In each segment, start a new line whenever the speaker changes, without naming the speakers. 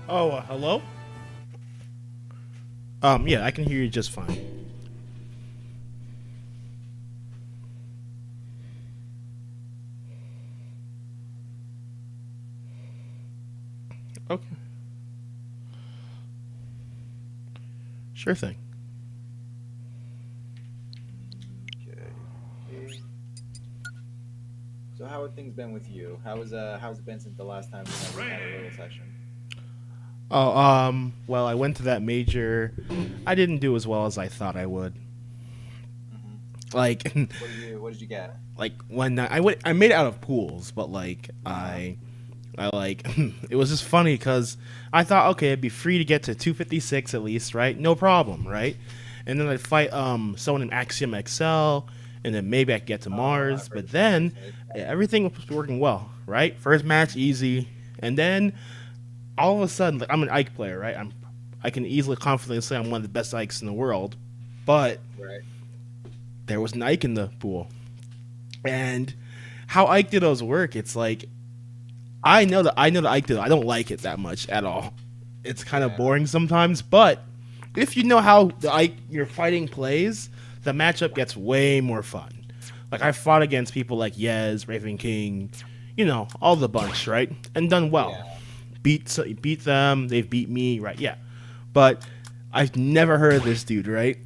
Oh, hello? Yeah, I can hear you just fine. Okay, sure thing.
Okay. So how have things been with you? How's it been since the last time we had a little session?
Oh, well, I went to that major. I didn't do as well as I thought I would.
Hmm.
Like,
What did you get?
like when I went, I made it out of pools, but like
Uh huh.
I like, it was just funny because I thought, okay, it'd be free to get to 256 at least, right? No problem, right? And then I'd fight someone in Axiom XL, and then maybe I could get to
Oh, I've
Mars.
heard
But
of that
then
person.
everything was working well, right? First match easy, and then all of a sudden, like I'm an Ike player, right? I can easily confidently say I'm one of the best Ikes in the world, but
Right.
there was an Ike in the pool, and how Ike did those work, it's like I know that Ike did. I don't like it that much at all. It's kind of
Yeah.
boring sometimes, but if you know how the Ike you're fighting plays, the matchup gets way more fun. Like I fought against people like Yez, Raven King, all the bunch, right, and done well.
Yeah.
Beat them. They've beat me, right? Yeah, but I've never heard of this dude, right?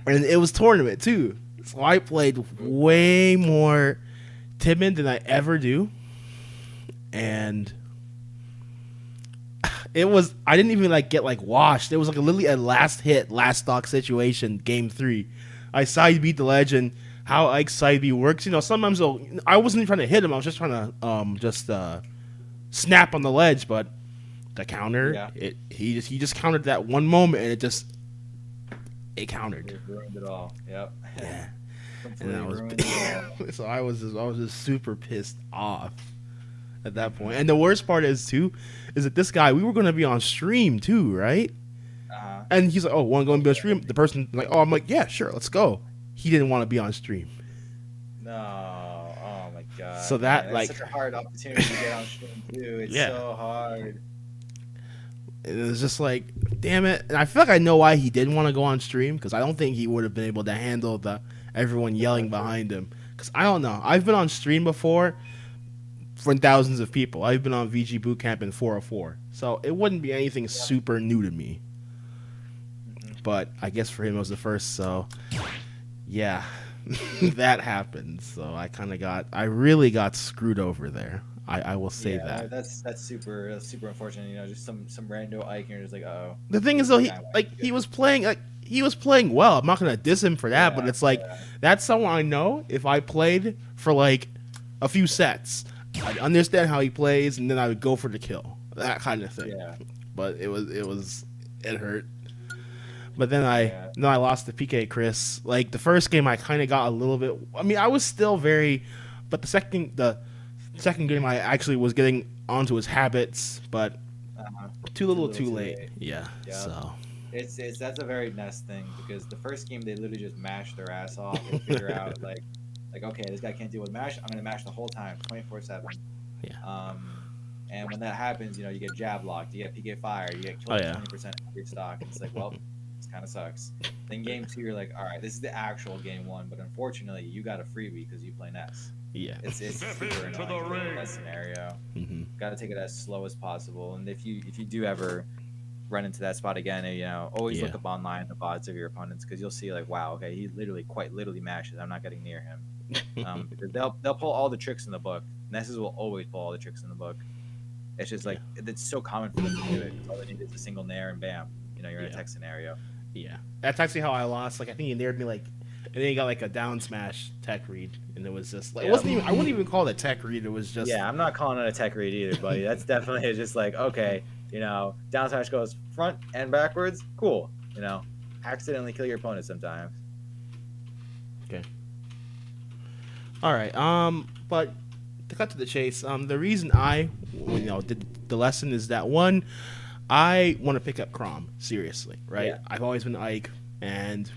And it was tournament too, so I played way more timid than I ever do, and it was I didn't even like get like washed. It was like literally a last hit, last stock situation, game three. I side beat the legend. How Ike side B works, sometimes I wasn't even trying to hit him. I was just trying to just snap on the ledge, but the counter,
Yeah.
he just countered that one moment, and it countered.
It ruined it all. Yep.
Yeah, and I
Completely
was
ruined it all.
so I was just super pissed off at that point. And the worst part is that this guy, we were going to be on stream too, right?
Uh huh.
And he's like, "Oh, want to go and be on stream?" The person like, "Oh," I'm like, "Yeah, sure, let's go." He didn't want to be on stream,
No. Oh my
so
God, man.
that
That's
like,
such a hard opportunity to get on stream too. It's
yeah,
so hard.
it was just like, damn it. And I feel like I know why he didn't want to go on stream, because I don't think he would have been able to handle the everyone
The
yelling
pressure.
behind him. Because I don't know, I've been on stream before for thousands of people. I've been on VG Bootcamp in 404, so it wouldn't be anything
Yeah.
super new to me.
Hmm.
But I guess for him it was the first, so yeah, that happened. So I really got screwed over there. I will say
Yeah,
that.
that's super unfortunate. Just some rando Ike, and you're just like, oh,
The thing is
this
though,
guy might be good.
he was playing well. I'm not gonna diss him for that, but
Yeah,
it's like
yeah,
that's someone I know. If I played for like a few sets, I'd understand how he plays, and then I would go for the kill, that kind of thing.
yeah,
But it hurt. But then
yeah.
I lost to PK Chris. Like the first game, I kind of got a little bit. I mean, I was still very, but the second game, I actually was getting onto his habits, but too
Too
little,
little,
too
too
late.
late.
Yeah.
Yep.
So
It's that's a very Nest thing because the first game they literally just mash their ass off and figure out like okay, this guy can't deal with mash. I'm gonna mash the whole time, 24/7.
yeah.
And when that happens, you get jab locked, you get PK fire, you get
Oh
killed for
yeah.
20% of your stock. And it's like, well, this kind of sucks. Then game two, you're like, all right, this is the actual game one, but unfortunately, you got a freebie because you play Ness.
Yeah.
It's super annoying to deal with that scenario.
Hmm.
Got to take it as slow as possible. And if you do ever run into that spot again, always
Yeah.
look up online the VODs of your opponents because you'll see like, wow, okay, he literally quite literally mashes. I'm not getting near him. Because they'll pull all the tricks in the book. Nesses will always pull all the tricks in the book. It's just
Yeah.
like it's so common for them to do it. All they need is a single nair and bam, you're in a
Yeah.
tech scenario.
Yeah. That's actually how I lost. Like I think he nared me like, and then he got like a down smash tech read, and it was just like it
Yep.
wasn't even. I wouldn't even call it a tech read. It was just
Yeah, I'm not calling it a tech read either, buddy. That's definitely just like okay, down smash goes front and backwards. Cool. Accidentally kill your opponent sometimes.
okay. All right. But to cut to the chase, the reason I, did the lesson is that one, I want to pick up Crom seriously, right?
Yeah.
I've always been Ike, and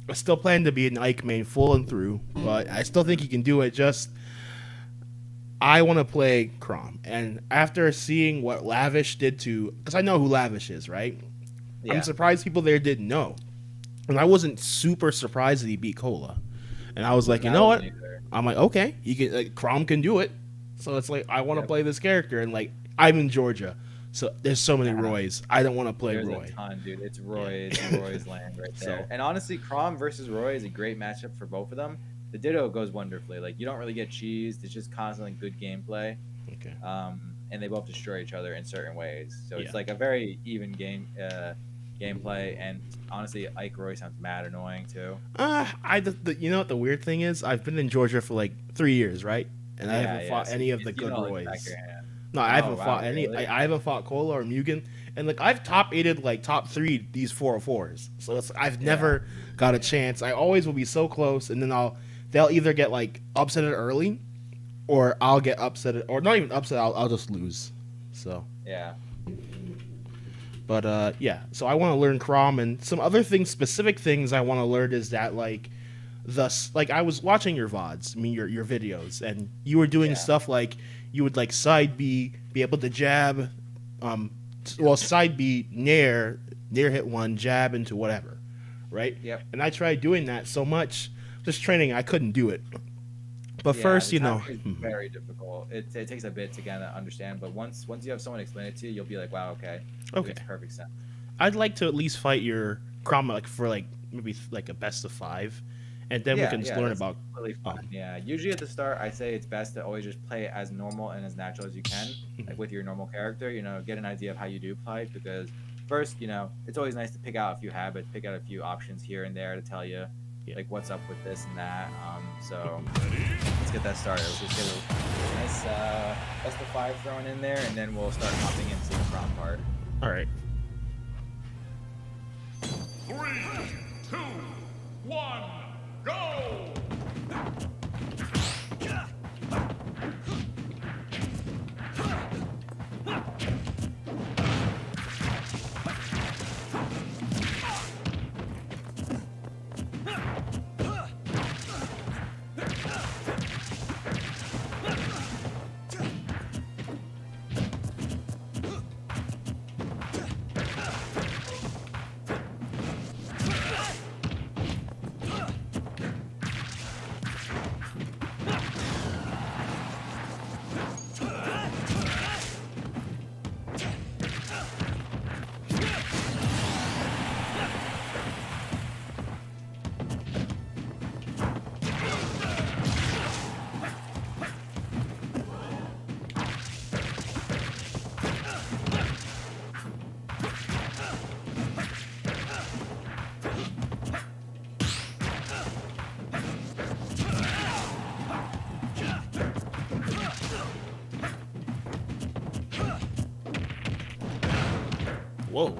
I still plan to be an Ike main full and through, but I still think he can do it. Just I want to play Crom, and after seeing what Lavish did to, because I know who Lavish is, right?
Yeah.
I'm surprised people there didn't know, and I wasn't super surprised that he beat Cola, and I was like, you know what? I'm like, okay, he can, like, Crom can do it, so it's like I want to play this character, and like I'm in Georgia, so there's so many Roys. I don't want to play
There's
Roy.
a ton, dude. It's Roy. It's Roy's land right there.
So-
And honestly, Crom versus Roy is a great matchup for both of them. The Ditto goes wonderfully. Like you don't really get cheesed. It's just constantly good gameplay.
Okay.
And they both destroy each other in certain ways. So
Yeah.
it's like a very even gameplay. And honestly, Ike Roy sounds mad annoying too.
You know what the weird thing is? I've been in Georgia for like 3 years, right? And I haven't fought
so
any of the
you
good
know, like,
Roys.
back your hand.
No, I haven't
wow,
fought any.
really?
I haven't fought Cola or Mugen, and like I've top 8'd like top 3 these 404s. So it's I've never got a chance. I always will be so close, and then they'll either get like upsetted early, or I'll get upset, or not even upset. I'll just lose. So
Yeah.
but yeah. So I want to learn Crom, and some other things, specific things I want to learn is that like I was watching your VODs, I mean your videos, and you were doing stuff like you would like side B, be able to jab, side B nair hit one, jab into whatever, right?
Yep.
And I tried doing that so much, just training, I couldn't do it. But first,
the
you know,
timing is very difficult. It takes a bit to kind of understand, but once you have someone explain it to you, you'll be like, wow, okay, it makes perfect sense.
I'd like to at least fight your Crom like for like maybe like a best of 5, and then we can just learn
that's
about.
really fun. Yeah, usually at the start, I say it's best to always just play it as normal and as natural as you can, like with your normal character. You know, get an idea of how you do fight, because first, you know, it's always nice to pick out a few habits, pick out a few options here and there to tell you like what's up with this and that. So let's get that started. Let's just get a nice best of 5 thrown in there, and then we'll start hopping into the Crom part.
All right.
3, 2, 1, go!
Whoa.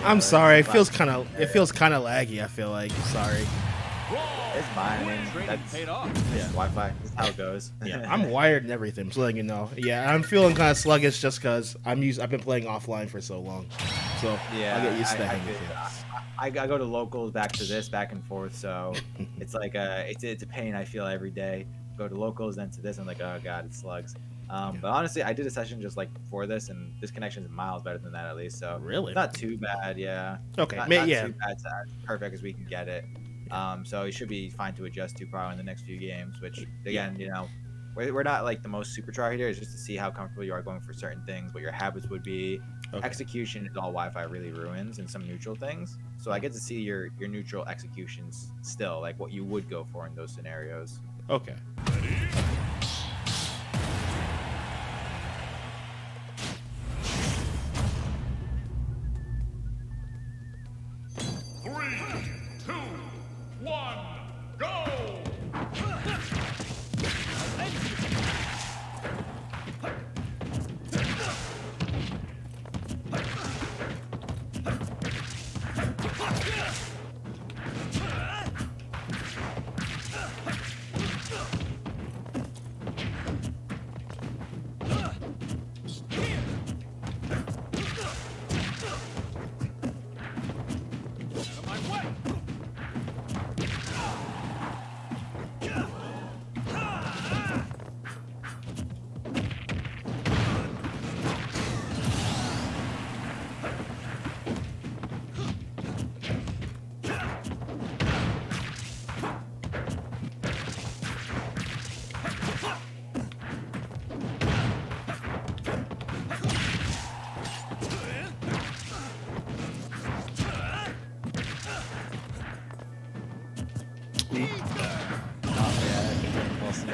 I'm sorry. It feels kind of laggy. I feel like. Sorry.
It's fine. I mean, that's Wi-Fi. That's how it goes.
Yeah, I'm wired and everything. So letting you know. Yeah, I'm feeling kind of sluggish just because I've been playing offline for so long. So
Yeah,
I'll get used to that.
I go to locals, back to this, back and forth. So it's like it's a pain I feel every day. Go to locals, then to this. I'm like, oh god, it slugs. But honestly, I did a session just like before this, and this connection is miles better than that at least. So
Really?
not too bad. Yeah.
Okay.
Not
Yeah.
too bad. It's as perfect as we can get it. So you should be fine to adjust to probably in the next few games. Which again, you know, we're not like the most super try here. It's just to see how comfortable you are going for certain things, what your habits would be.
Okay.
Execution is all Wi-Fi really ruins, and some neutral things. So I get to see your neutral executions still, like what you would go for in those scenarios.
Okay.
Three, two, one, go!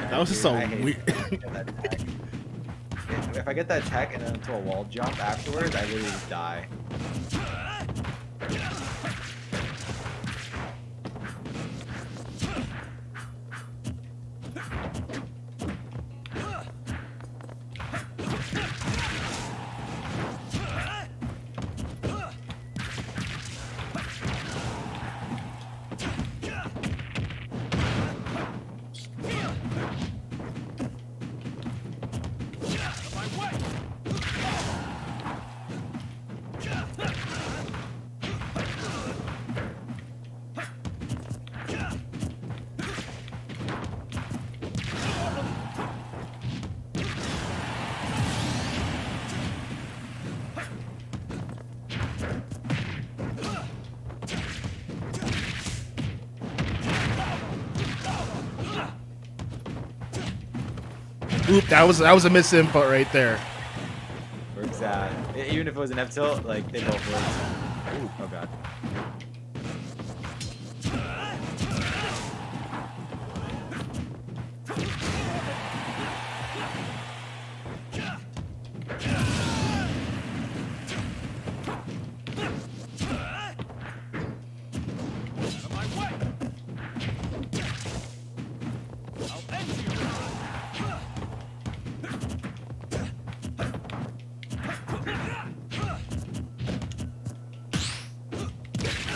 That was just so
I hate
weird.
that tech. If I get that tech and then into a wall jump afterwards, I literally just die.
Oop, that was a misinput right there.
Works out. Even if it was an F tilt, like they both work. Ooh, oh god.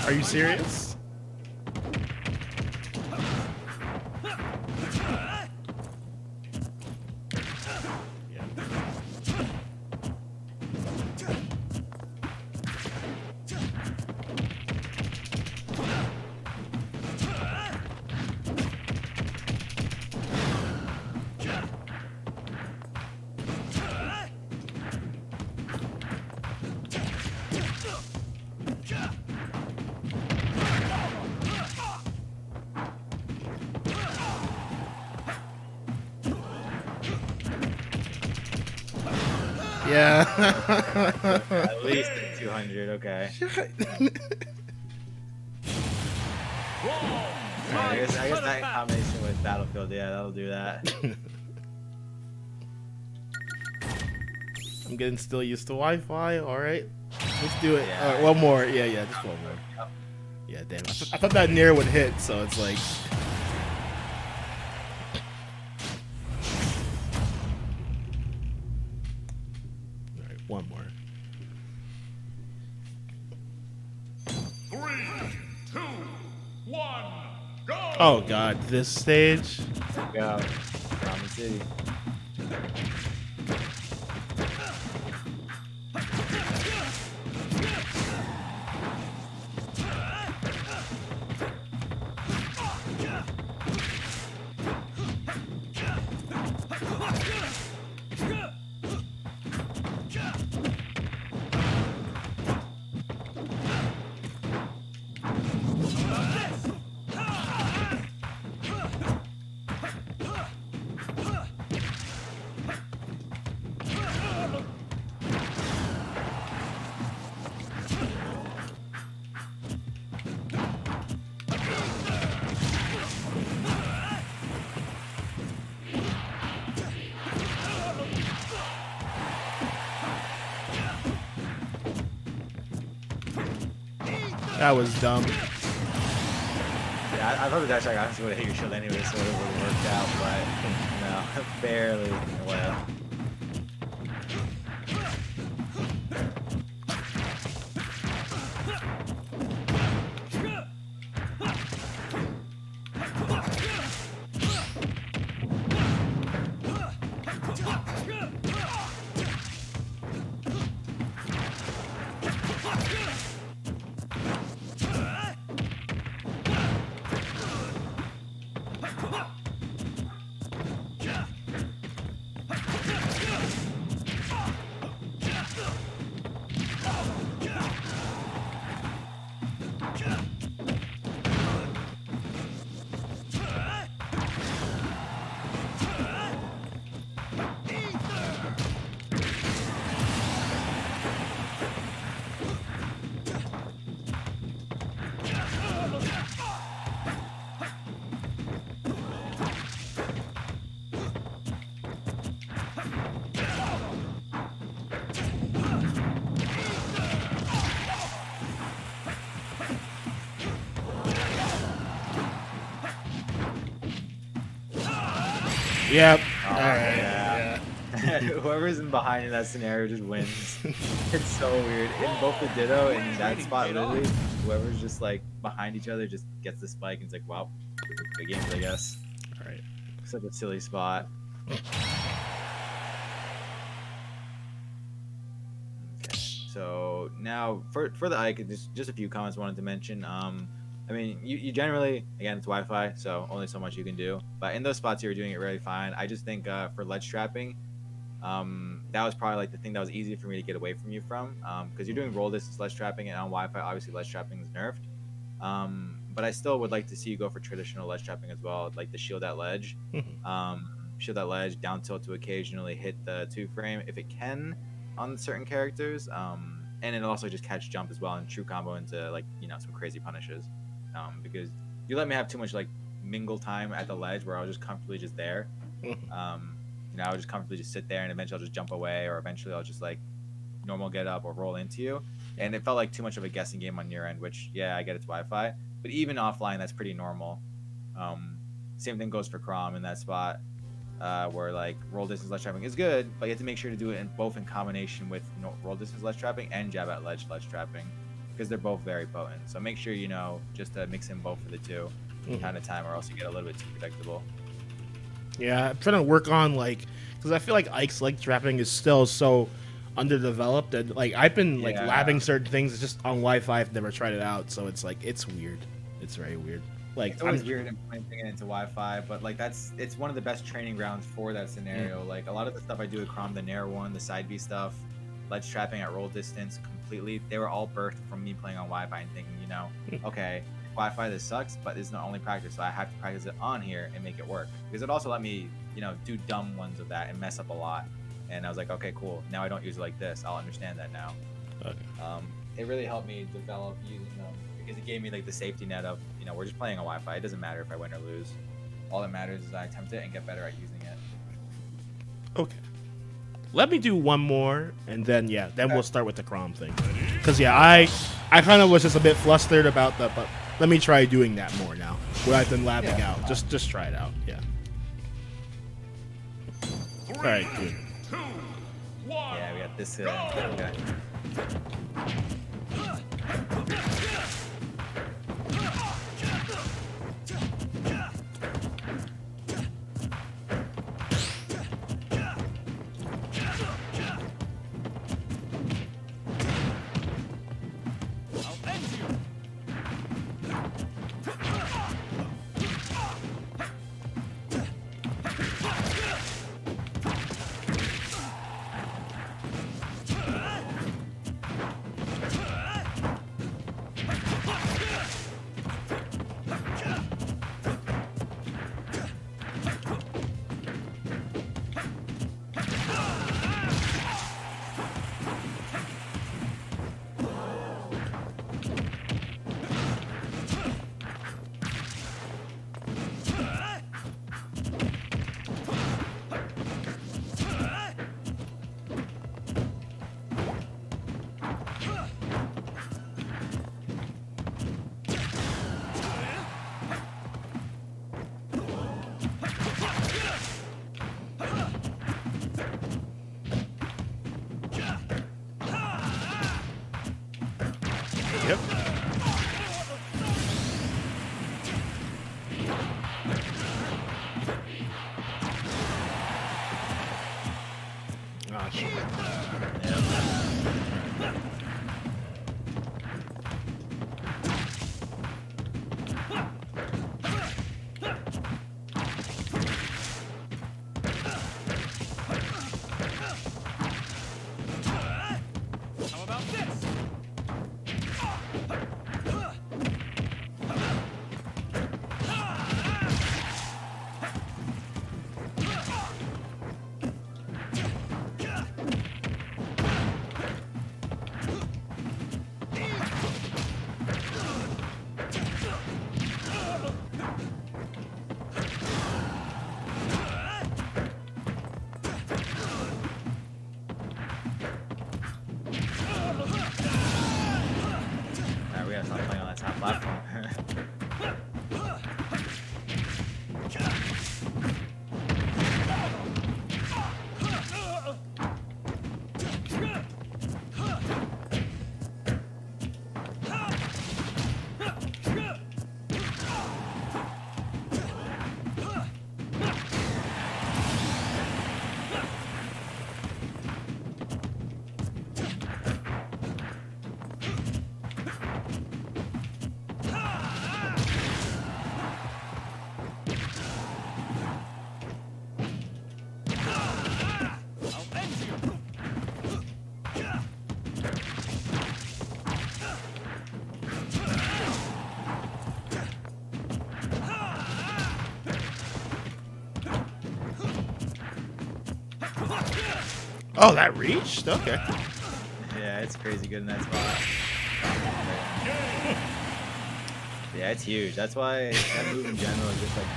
Are you serious? Yeah.
At least 200, okay. I guess that combination with Battlefield, yeah, that'll do that.
I'm getting still used to Wi-Fi. All right, let's do it.
Yeah.
All right, one more. Yeah, just one more. Yeah, damn. I thought that near would hit, so it's like. All right, one more. Oh god, this stage.
Go. Ramen City.
That was dumb.
Yeah, I thought the dash attack honestly would have hit your shield anyway, so it would have worked out, but no, barely. Well.
Yep.
Oh,
Alright.
yeah. Whoever's in behind in that scenario just wins. It's so weird. In both the Ditto and that spot, literally, whoever's just like behind each other just gets the spike and it's like, wow, good games, I guess.
Alright.
Such a silly spot. Okay. So now for the Ike, just a few comments I wanted to mention. I mean, you generally, again, it's Wi-Fi, so only so much you can do. But in those spots, you were doing it really fine. I just think for ledge trapping, that was probably like the thing that was easy for me to get away from you from, because you're doing roll distance ledge trapping, and on Wi-Fi, obviously ledge trapping is nerfed. But I still would like to see you go for traditional ledge trapping as well, like the shield at ledge, shield at ledge, down tilt to occasionally hit the 2-frame if it can on certain characters, and it also just catch jump as well and true combo into like some crazy punishes. Because you let me have too much like mingle time at the ledge where I was just comfortably just there. I would just comfortably just sit there and eventually I'll just jump away, or eventually I'll just like normal get up or roll into you. And it felt like too much of a guessing game on your end, which yeah, I get it's Wi-Fi, but even offline that's pretty normal. Same thing goes for Chrom in that spot, where like roll distance ledge trapping is good, but you have to make sure to do it in combination with roll distance ledge trapping and jab at ledge trapping, because they're both very potent. So make sure just to mix in both of the two kind of time, or else you get a little bit too predictable.
Yeah, I'm trying to work on because I feel like Ike's leg trapping is still so underdeveloped, and like I've been labbing certain things. It's just on Wi-Fi. I've never tried it out, so it's like it's weird. It's very weird. Like
it's always weird implementing it into Wi-Fi, but like it's one of the best training grounds for that scenario. Like a lot of the stuff I do at Chrom, the Nair one, the side B stuff, ledge trapping at roll distance, completely, they were all birthed from me playing on Wi-Fi and thinking, okay, Wi-Fi this sucks, but it's not only practice, so I have to practice it on here and make it work. Because it also let me, do dumb ones of that and mess up a lot. And I was like, okay, cool. Now I don't use it like this. I'll understand that now. Okay. It really helped me develop using them because it gave me like the safety net of, we're just playing on Wi-Fi. It doesn't matter if I win or lose. All that matters is I attempt it and get better at using it.
Okay. Let me do one more, and then we'll start with the Chrom thing. Because I kind of was just a bit flustered about that, but let me try doing that more now. What I've been labbing out, just try it out. Yeah. All right, good.
2, 1.
Yeah, we got this. Okay.
gosh.
How about this?
Alright, we gotta stop playing on that top platform.
I'll end you.
Oh, that reached? Okay.
Yeah, it's crazy good in that spot. Yeah, it's huge. That's why that move in general is just like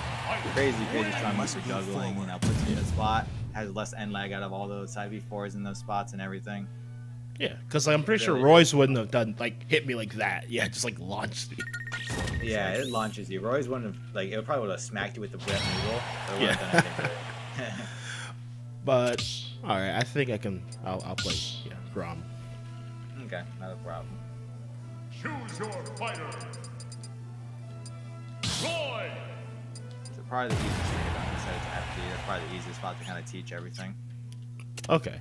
crazy strong move for juggling. You know, puts you in a spot, has less end lag out of all those side B4s in those spots and everything.
Yeah, because I'm pretty sure
Really?
Royce wouldn't have done like hit me like that. Yeah, just like launched me.
Yeah, it launches you. Roy's wouldn't have like it probably would have smacked you with the breath noodle. So it wouldn't have done anything really.
But all right, I think I can. I'll play. Yeah, Grom.
Okay, not a problem.
Choose your fighter. Roy.
So probably the easiest thing about this set is FD. That's probably the easiest spot to kind of teach everything.
Okay.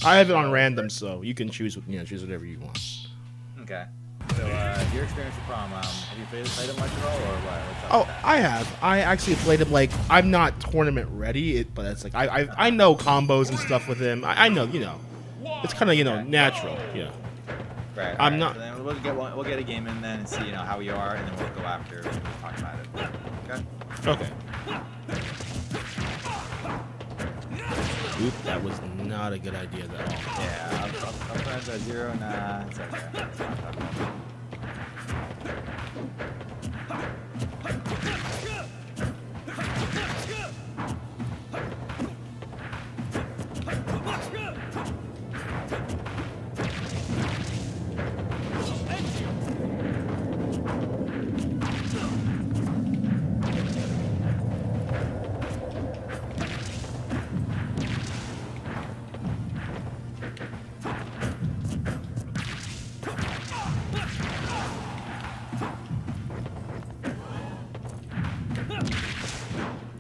I have it on random, so you can choose. Choose whatever you want.
Okay. So your experience with Prom, have you played it much at all, or what? What's up
Oh,
with that?
I have. I actually played him like I'm not tournament ready, but it's like I know combos and stuff with him. I know it's kind of natural. Yeah.
Right.
I'm
alright,
not-
So then we'll get a game in then and see how you are, and then we'll go after. We'll talk about it. Okay.
Okay. Oop, that was not a good idea at all.
Yeah. I'll try to 0. Nah, it's okay. It's not that bad.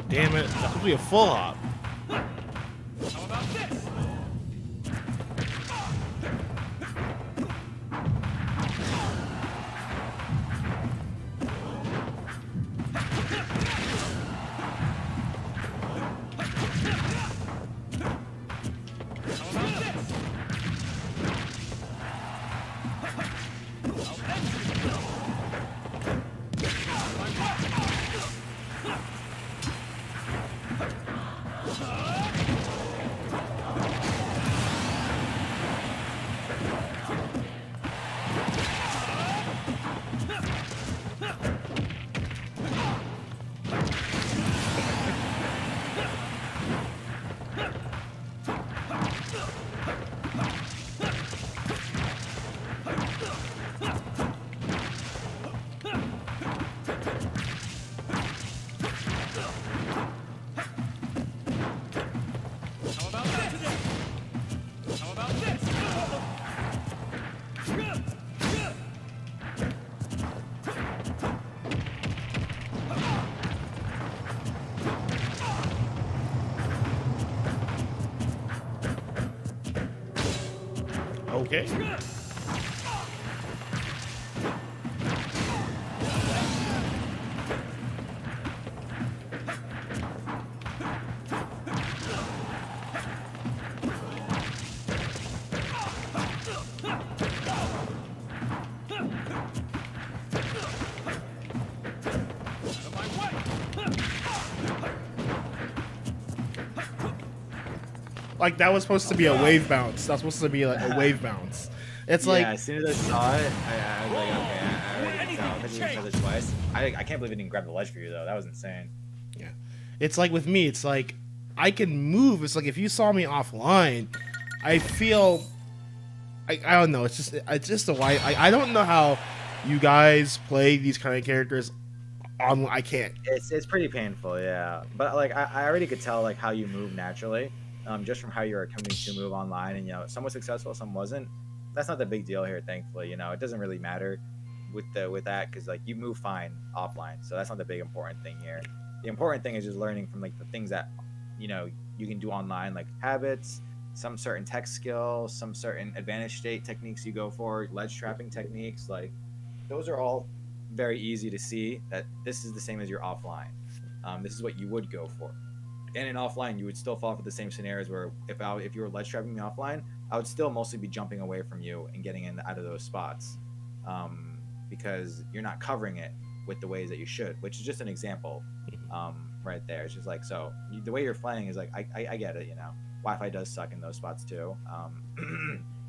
Damn it, that would be a full hop.
How about this? How about this? I'll end you.
Okay.
Out of my way.
Like that was supposed to be a wave bounce. That's supposed to be like a wave bounce. It's
Yeah,
like
as soon as I saw it, I was like, okay, I already can tell. I think we said this twice. I can't believe it didn't grab the ledge for you though. That was insane.
yeah. It's like with me, it's like I can move. It's like if you saw me offline, I feel I don't know. It's just a why I don't know how you guys play these kind of characters on. I can't.
It's pretty painful, yeah. But like I already could tell like how you move naturally, just from how you're attempting to move online, and some was successful, some wasn't. That's not the big deal here, thankfully. It doesn't really matter with that because like you move fine offline, so that's not the big important thing here. The important thing is just learning from like the things that you can do online, like habits, some certain tech skills, some certain advantage state techniques you go for, ledge trapping techniques. Like those are all very easy to see that this is the same as your offline. This is what you would go for. And in offline, you would still fall for the same scenarios where if you were ledge trapping me offline, I would still mostly be jumping away from you and getting in out of those spots, because you're not covering it with the ways that you should, which is just an example right there. It's just like, so the way you're playing is like, I get it, Wi-Fi does suck in those spots too,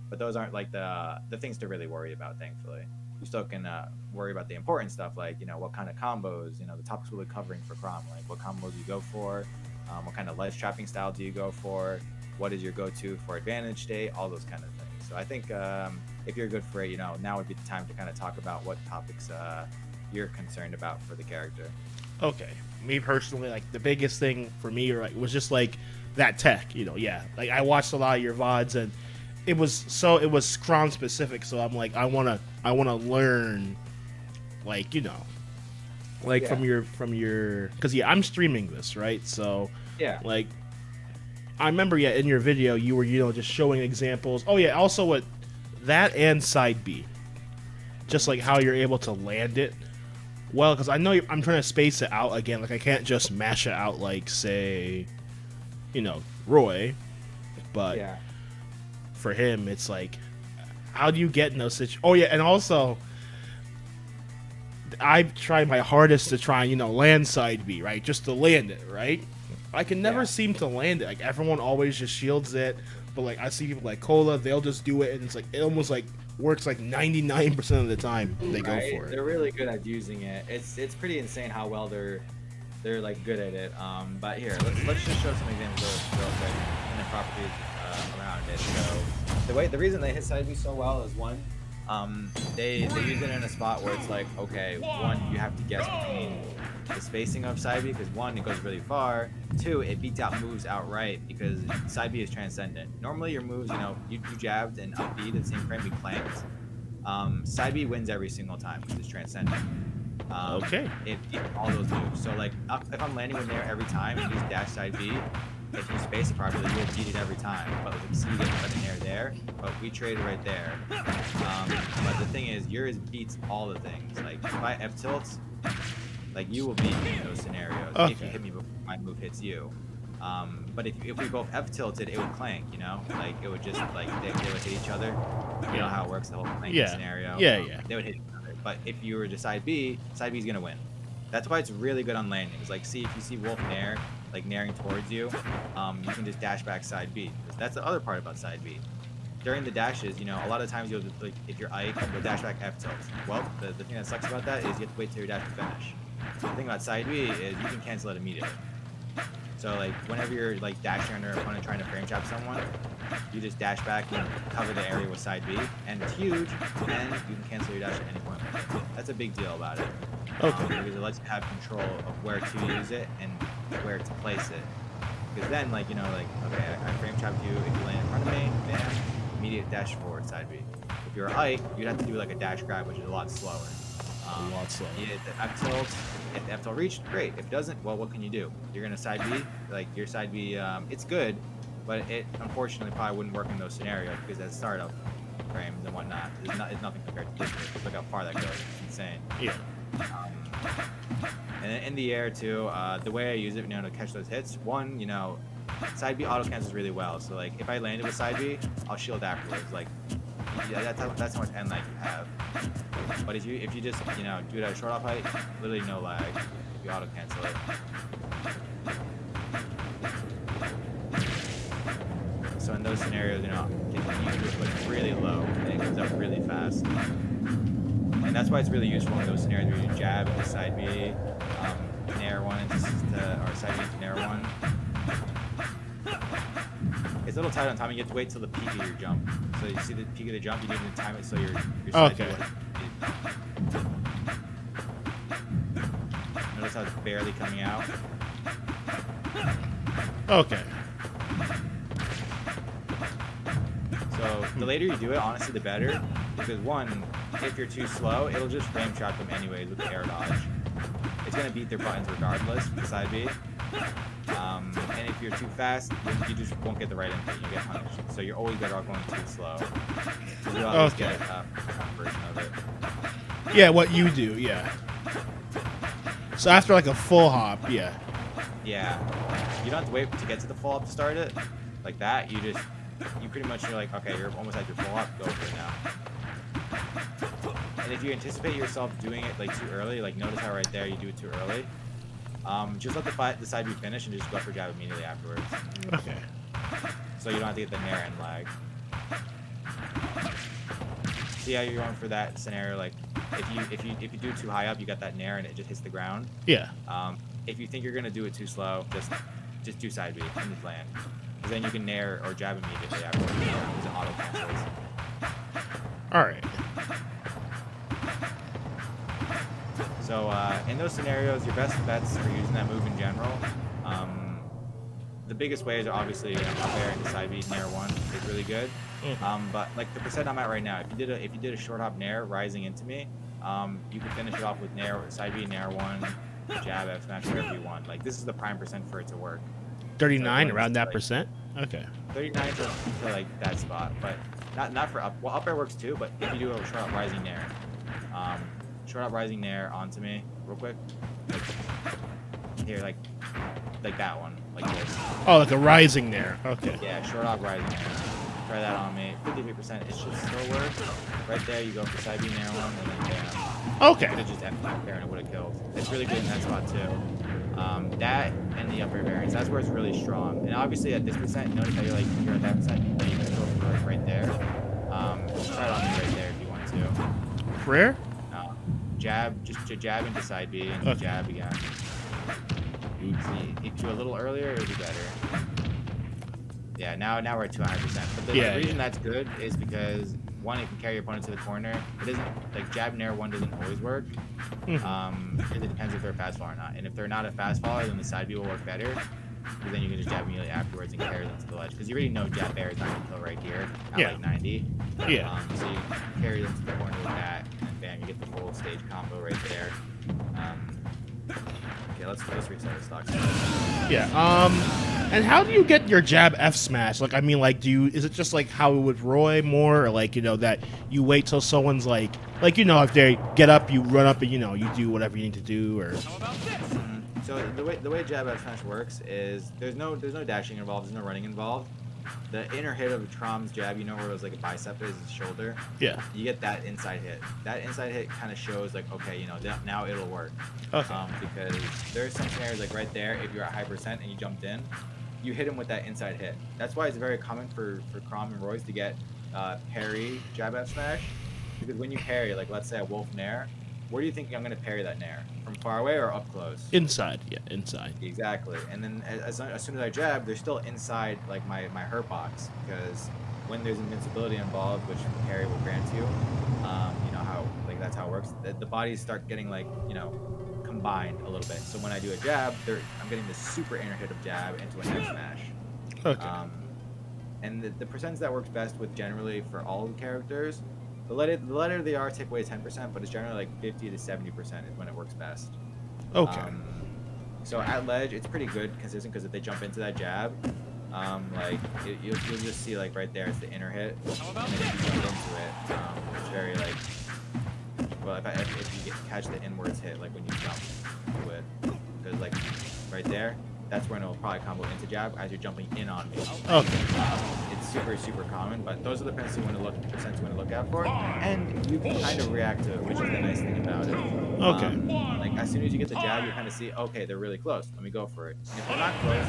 but those aren't like the things to really worry about, thankfully. You still can worry about the important stuff, like what kind of combos, the topics we'll be covering for Chrom, like what combos you go for, what kind of ledge trapping style do you go for, what is your go-to for advantage state, all those kind of things. So I think if you're good for it, now would be the time to kind of talk about what topics you're concerned about for the character.
Okay, me personally, like the biggest thing for me, right, was just like that tech. Yeah, like I watched a lot of your VODs and it was Scrum specific. So I'm like, I wanna learn, like like from your because I'm streaming this, right? So
Yeah.
like I remember in your video you were just showing examples. Oh yeah, also what that and side B, just like how you're able to land it well, because I know I'm trying to space it out again. Like I can't just mash it out like say Roy, but
Yeah.
for him it's like how do you get in those situations? Oh yeah, and also I tried my hardest to try and land side B, right, just to land it, right. I can never seem to land it. Like everyone always just shields it, but like I see people like Cola, they'll just do it, and it's like it almost like works like 99% of the time they go for it.
They're really good at using it. It's pretty insane how well they're like good at it. But here, let's just show some examples real quick and the properties around it. So the reason they hit side B so well is one, they use it in a spot where it's like, okay, one, you have to guess between the spacing of side B, because one, it goes really far. Two, it beats out moves outright because side B is transcendent. Normally your moves, you jabbed and up B to the same frame, you clanked. Side B wins every single time because it's transcendent.
Okay.
It beats all those moves. So like if I'm landing with Nair every time and use dash side B, if you space it properly, you'll beat it every time. But like, see, you get the Nair there, but we traded right there. But the thing is, yours beats all the things. Like if I F tilts, like you will beat me in those scenarios if you hit me before my move hits you. But if we both F tilted, it would clank, like it would just like they would hit each other. You know how it works, the whole clanking scenario.
Yeah.
They would hit each other. But if you were to side B is gonna win. That's why it's really good on landings. Like, see, if you see Wolf Nair, like nairing towards you, you can just dash back side B. That's the other part about side B. During the dashes, a lot of times you'll like if you're Ike, you'll dash back F tilt. Well, the thing that sucks about that is you have to wait till your dash to finish. The thing about side B is you can cancel it immediately. So like whenever you're like dashing under an opponent trying to frame trap someone, you just dash back and cover the area with side B, and it's huge, and you can cancel your dash at any point. That's a big deal about it.
Okay.
Because it lets you have control of where to use it and where to place it. Because then, like, okay, I frame trapped you. If you land in front of me, bam, immediate dash forward side B. If you're Ike, you'd have to do like a dash grab, which is a lot slower.
A lot slower.
Yeah, the F tilt. If the F tilt reached, great. If it doesn't, well, what can you do? You're gonna side B. Like your side B, it's good, but it unfortunately probably wouldn't work in those scenarios because at startup, frames and whatnot. It's nothing compared to this move. Look how far that goes. It's insane.
Yeah.
And then in the air too, the way I use it, to catch those hits. One, side B auto cancels really well. So like if I landed with side B, I'll shield afterwards. Like that's how much end lag you have. But if you just do it at a short off height, literally no lag. You auto cancel it. So in those scenarios, you can put it really low and it comes up really fast. And that's why it's really useful in those scenarios where you jab into side B, nair one or side B into nair one. It's a little tight on timing. You have to wait till the peak of your jump. So you see the peak of the jump, you need to time it so your side B. Notice how it's barely coming out.
Okay.
So the later you do it, honestly, the better. Because one, if you're too slow, it'll just frame trap them anyways with the air dodge. It's gonna beat their buttons regardless with the side B. And if you're too fast, you just won't get the right input. You get punished. So you're always better off going too slow. So you always get a version of it.
Yeah, what you do, yeah. So after like a full hop, yeah.
Yeah. You don't have to wait to get to the full hop to start it. Like that, you pretty much, you're like, okay, you're almost at your full hop, go for it now. And if you anticipate yourself doing it like too early, like notice how right there you do it too early. Just let the side be finished and just go for jab immediately afterwards.
Okay.
So you don't have to get the nair and lag. See how you're going for that scenario? Like if you do too high up, you got that nair and it just hits the ground.
Yeah.
If you think you're gonna do it too slow, just do side B and just land. Because then you can nair or jab immediately afterwards. Because it auto cancels.
All right.
So in those scenarios, your best bets for using that move in general, the biggest ways are obviously up air into side B nair one is really good. But like the percent I'm at right now, if you did a short hop nair rising into me, you could finish it off with nair side B nair one, jab F smash, whatever you want. Like this is the prime percent for it to work.
39
So,
around that
like,
percent. Okay.
39 to like that spot, but not for up. Well, up air works too, but if you do a short hop rising nair, short hop rising nair onto me real quick. Like, here, like that one, like this.
Oh, like a rising there. Okay.
Yeah, short hop rising nair. Try that on me. 53%. It should still work. Right there, you go for side B nair one, and then bam.
Okay.
Could have just F back there and it would have killed. It's really good in that spot too. That and the upper variance, that's where it's really strong. And obviously at this percent, notice how you're at that percent, you can go for like right there. Just try it on me right there if you want to.
Prayer?
Jab, just to jab into side B and jab again. See, if you do a little earlier, it would be better. Yeah, now we're at 200%. But the reason that's good is because one, it can carry your opponent to the corner. It doesn't like jab nair one doesn't always work. It depends if they're a fast fall or not. And if they're not a fast faller, then the side B will work better. But then you can just jab immediately afterwards and carry them to the ledge. Because you already know jab air is not going to kill right here at like 90.
Yeah.
So you carry them to the corner with that, and bam, you get the full stage combo right there. Okay, let's reset the stocks.
Yeah. And how do you get your jab F smash? Like, I mean, like, is it just like how it would Roy more, or like, that you wait till someone's like, if they get up, you run up and you do whatever you need to do, or.
How about this?
So the way jab F smash works is there's no dashing involved, there's no running involved. The inner hit of Trom's jab, where it was like a bicep is his shoulder. Yeah. You get that inside hit. That inside hit kind of shows like, okay, now it'll work.
Okay.
Because there's some scenarios like right there, if you're at high percent and you jumped in, you hit him with that inside hit. That's why it's very common for Crom and Royce to get parry jab F smash. Because when you parry, like let's say a wolf nair, where do you think I'm going to parry that nair? From far away or up close?
Inside, yeah, inside.
Exactly. And then as soon as I jab, they're still inside like my hurt box, because when there's invincibility involved, which parry will grant you, how like that's how it works. The bodies start getting like combined a little bit. So when I do a jab, I'm getting this super inner hit of jab into an F smash.
Okay.
And the percentage that works best with generally for all the characters. The letter they are take away 10%, but it's generally like 50 to 70% is when it works best.
Okay.
So at ledge, it's pretty good consistent because if they jump into that jab, Like you'll just see like right there, it's the inner hit,
How about
and then
this?
if you jump into it, it's very like, well, if you catch the inwards hit, like when you jump to it, because like right there, that's when it'll probably combo into jab as you're jumping in on me.
Okay.
It's super common, but those are the percents you want to look out for, and you can kind of react to it, which is the nice thing about it.
Okay.
Like as soon as you get the jab, you kind of see, okay, they're really close. Let me go for it. And if they're not close,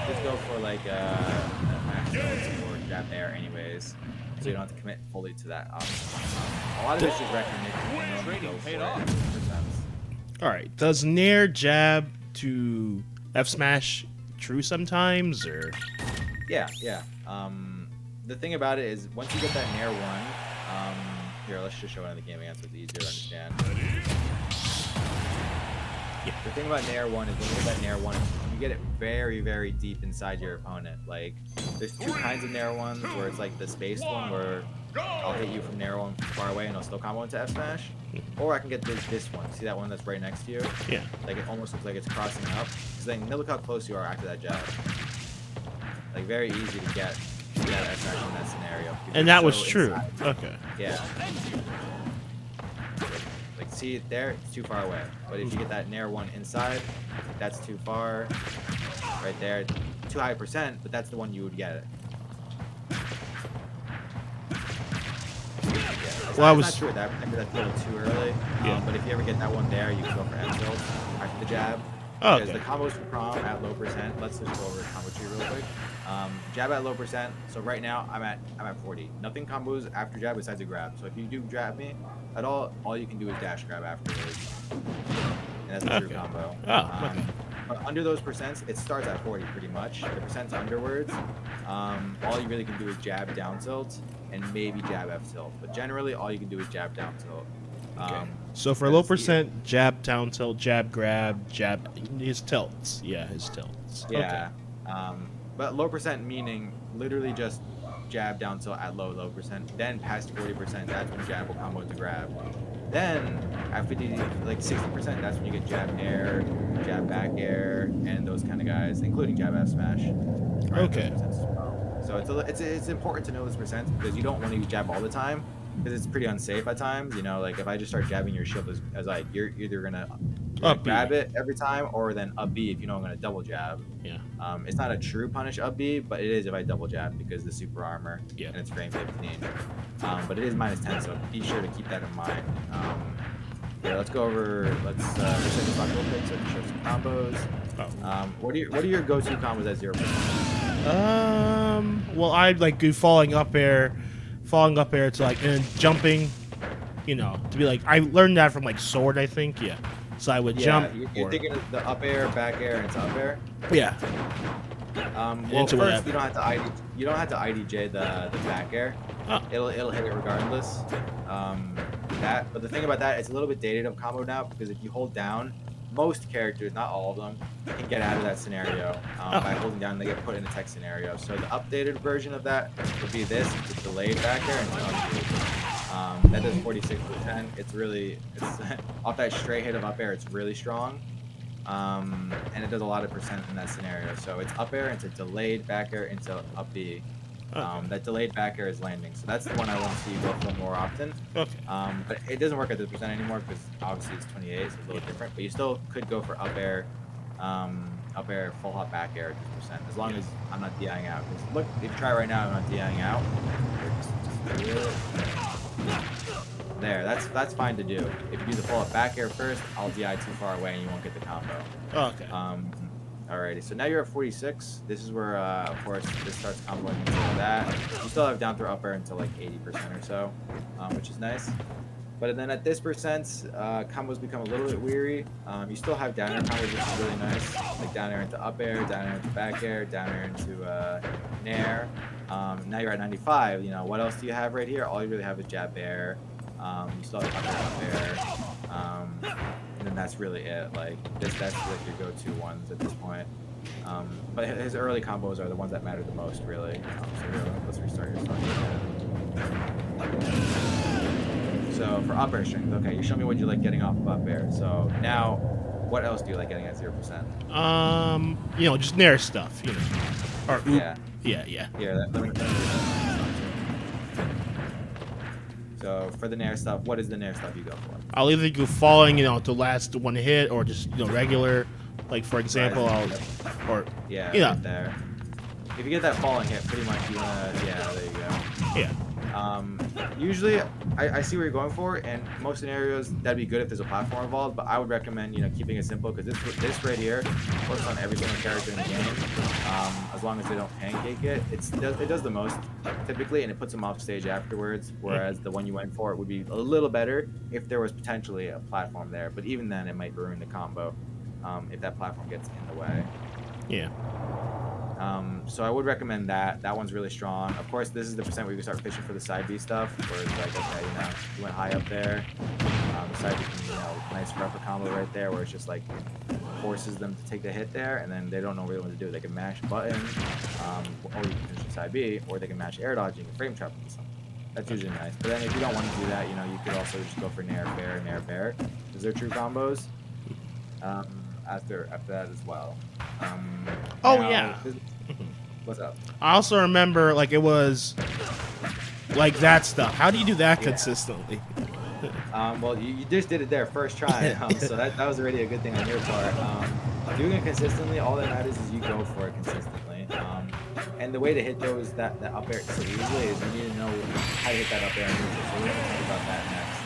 just go for like a max or jab there, anyways, so you don't have to commit fully to that option. A lot of it's just recognition. You
Trading
know, go
paid
for
off.
it. Percents.
All right. Does Nair jab to F smash true sometimes, or?
Yeah. The thing about it is, once you get that Nair 1, here, let's just show it in the game again so it's easier to understand.
Yeah.
The thing about Nair 1 is when you get that Nair 1, you get it very deep inside your opponent. Like, there's two kinds of Nair 1s, where it's like the space one, where I'll hit you from Nair 1 from far away and I'll still combo into F smash. Or I can get this one. See that one that's right next to you?
Yeah.
Like, it almost looks like it's crossing up. Because then look how close you are after that jab. Like, very easy to get F smash in that scenario. because
And that
it's
was
so
true.
inside.
Okay.
Yeah. Like, see it there? It's too far away. But if you get that Nair 1 inside, that's too far. Right there. Too high percent, but that's the one you would get it. Yeah,
Well, I
I'm
was-
not sure that because that's a little too early.
Yeah.
But if you ever get that one there, you can go for M tilt after the jab.
Oh,
Because
okay.
the combos for prom at low percent. Let's just go over the combo tree real quick. Jab at low percent. So right now I'm at 40. Nothing combos after jab besides a grab. So if you do jab me at all you can do is dash grab afterwards. And that's a true
Okay.
combo.
Oh, okay.
But under those percents, it starts at 40 pretty much. The percents underwards, all you really can do is jab down tilt and maybe jab F tilt. But generally, all you can do is jab down tilt.
Okay. So for low
because
percent, jab down tilt, jab grab, jab his tilts. Yeah, his tilts.
Yeah. But low percent meaning literally just jab down tilt at low percent. Then past 40%, that's when jab will combo to grab. Then at 50, like 60%, that's when you get jab air, jab back air, and those kind of guys, including jab F smash. Right,
Okay.
those percents as well. So it's important to know those percents because you don't want to use jab all the time because it's pretty unsafe at times. You know, like if I just start jabbing your shield as like you're either gonna
Up B.
grab it every time or then up B if you know I'm gonna double jab.
Yeah.
It's not a true punish up B, but it is if I double jab because the super armor
Yeah.
and it's frame 15. But it is -10, so be sure to keep that in mind. Yeah, let's go over. Let's reset the clock real quick so I can show some combos.
Oh.
What are your go-to combos at 0%?
Well, I like do falling up air to like and jumping. You know, to be like I learned that from like Sword, I think. Yeah. So I would jump.
You're
or-
thinking of the up air, back air, and it's up air.
yeah.
Well,
Into
first
whatever.
you don't have to IDJ the back air.
Oh.
It'll hit it regardless. But the thing about that, it's a little bit dated of combo now because if you hold down, most characters, not all of them, can get out of that scenario by holding down. They get put in a tech scenario. So the updated version of that would be this: it's a delayed back air and it's up air. That does 46%. It's off that straight hit of up air. It's really strong. And it does a lot of percent in that scenario. So it's up air into delayed back air into up B.
Okay.
That delayed back air is landing. So that's the one I want to see go for more often.
Okay.
But it doesn't work at this percent anymore because obviously it's 28, so it's a little different. But you still could go for up air, full hop back air at this percent as long as I'm not DIing out. 'Cause look, if you try right now, I'm not DIing out. There, that's fine to do. If you do the full up back air first, I'll DI too far away and you won't get the combo.
Okay.
Alrighty, so now you're at 46. This is where, of course, this starts comboing into that. You still have down throw up air until like 80% or so, which is nice. But then at this percent, combos become a little bit weary. You still have down air combos, which is really nice. Like down air into up air, down air into back air, down air into nair. Now you're at 95. You know, what else do you have right here? All you really have is jab air. You still have up air. And then that's really it. Like that's like your go-to ones at this point. But his early combos are the ones that matter the most, really. Let's restart your start. So for up air strength, okay, you show me what you like getting off of up air. So now, what else do you like getting at 0%?
You know, just Nair stuff. You know, or oop.
Yeah.
Yeah, yeah.
Here, let me do that. So for the Nair stuff, what is the Nair stuff you go for?
I'll either go falling, to last one hit, or just regular. Like for example,
Right.
or
Yeah,
yeah,
right there. If you get that falling hit, pretty much you wanna, yeah, there you go.
yeah,
Usually, I see what you're going for, and most scenarios that'd be good if there's a platform involved. But I would recommend keeping it simple because this right here works on every single character in the game. As long as they don't pancake it, it does the most typically, and it puts them off stage afterwards. Whereas the one you went for would be a little better if there was potentially a platform there. But even then, it might ruin the combo if that platform gets in the way.
yeah.
So I would recommend that. That one's really strong. Of course, this is the percent where you can start fishing for the side B stuff, where it's like, okay, you went high up there. The side B can, nice rubber combo right there, where it's just like forces them to take the hit there, and then they don't know really what to do. They can mash button, or you can finish the side B, or they can mash air dodging and frame trap with something. That's usually nice. But then if you don't want to do that, you could also just go for Nair Fair and Nair Bear, because they're true combos. After that as well.
Yeah.
What's up?
I also remember like it was like that stuff. How do you do that
Yeah.
consistently?
Well, you just did it there first try, so that was already a good thing on your part. Doing it consistently, all that matters is you go for it consistently. And the way to hit those that up air so easily is you need to know how to hit that up air. So we're gonna talk about that next.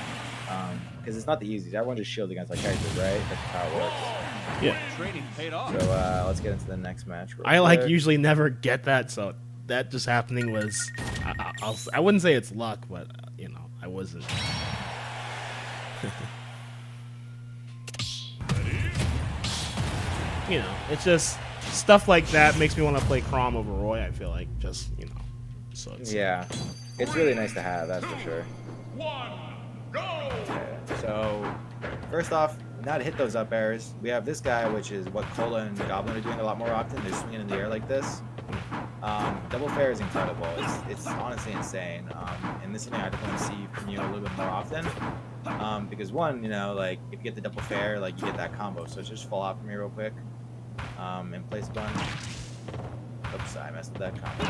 Because it's not the easiest. Everyone just shield against our characters, right? That's how it works.
Yeah.
Training paid off.
So let's get into the next match.
I usually never get that, so that just happening was I wouldn't say it's luck, but I wasn't. It's just stuff like that makes me want to play Chrom over Roy. I feel like so it's,
Yeah, it's really nice to have, that's for sure.
One, go!
Okay, so first off, now to hit those up airs, we have this guy, which is what Cola and Goblin are doing a lot more often. They're swinging in the air like this. Double fair is incredible. It's honestly insane. And this is something I definitely want to see from you a little bit more often. Because one, like if you get the double fair, like you get that combo. So just fall out from here real quick. And place a bunch. Oops, I messed with that combo.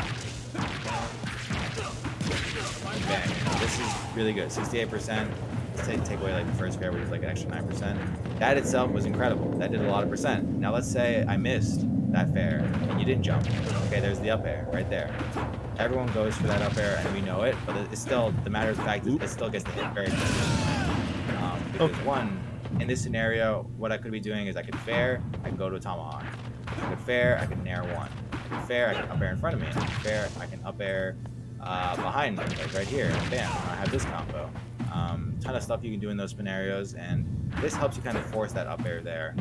Bang. This is really good. 68%. Let's take away like the first fair, which is like an extra 9%. That itself was incredible. That did a lot of percent. Now let's say I missed that fair and you didn't jump. Okay, there's the up air right there. Everyone goes for that up air and we know it, but it's still the matter of the fact that it still gets the hit very quickly. Because one, in this scenario, what I could be doing is I could fair, I could go to a tomahawk. I could fair, I could nair one. I could fair, I can up air in front of me. I could fair, I can up air behind me, like right here. Bam, I have this combo. Ton of stuff you can do in those scenarios, and this helps you kind of force that up air there,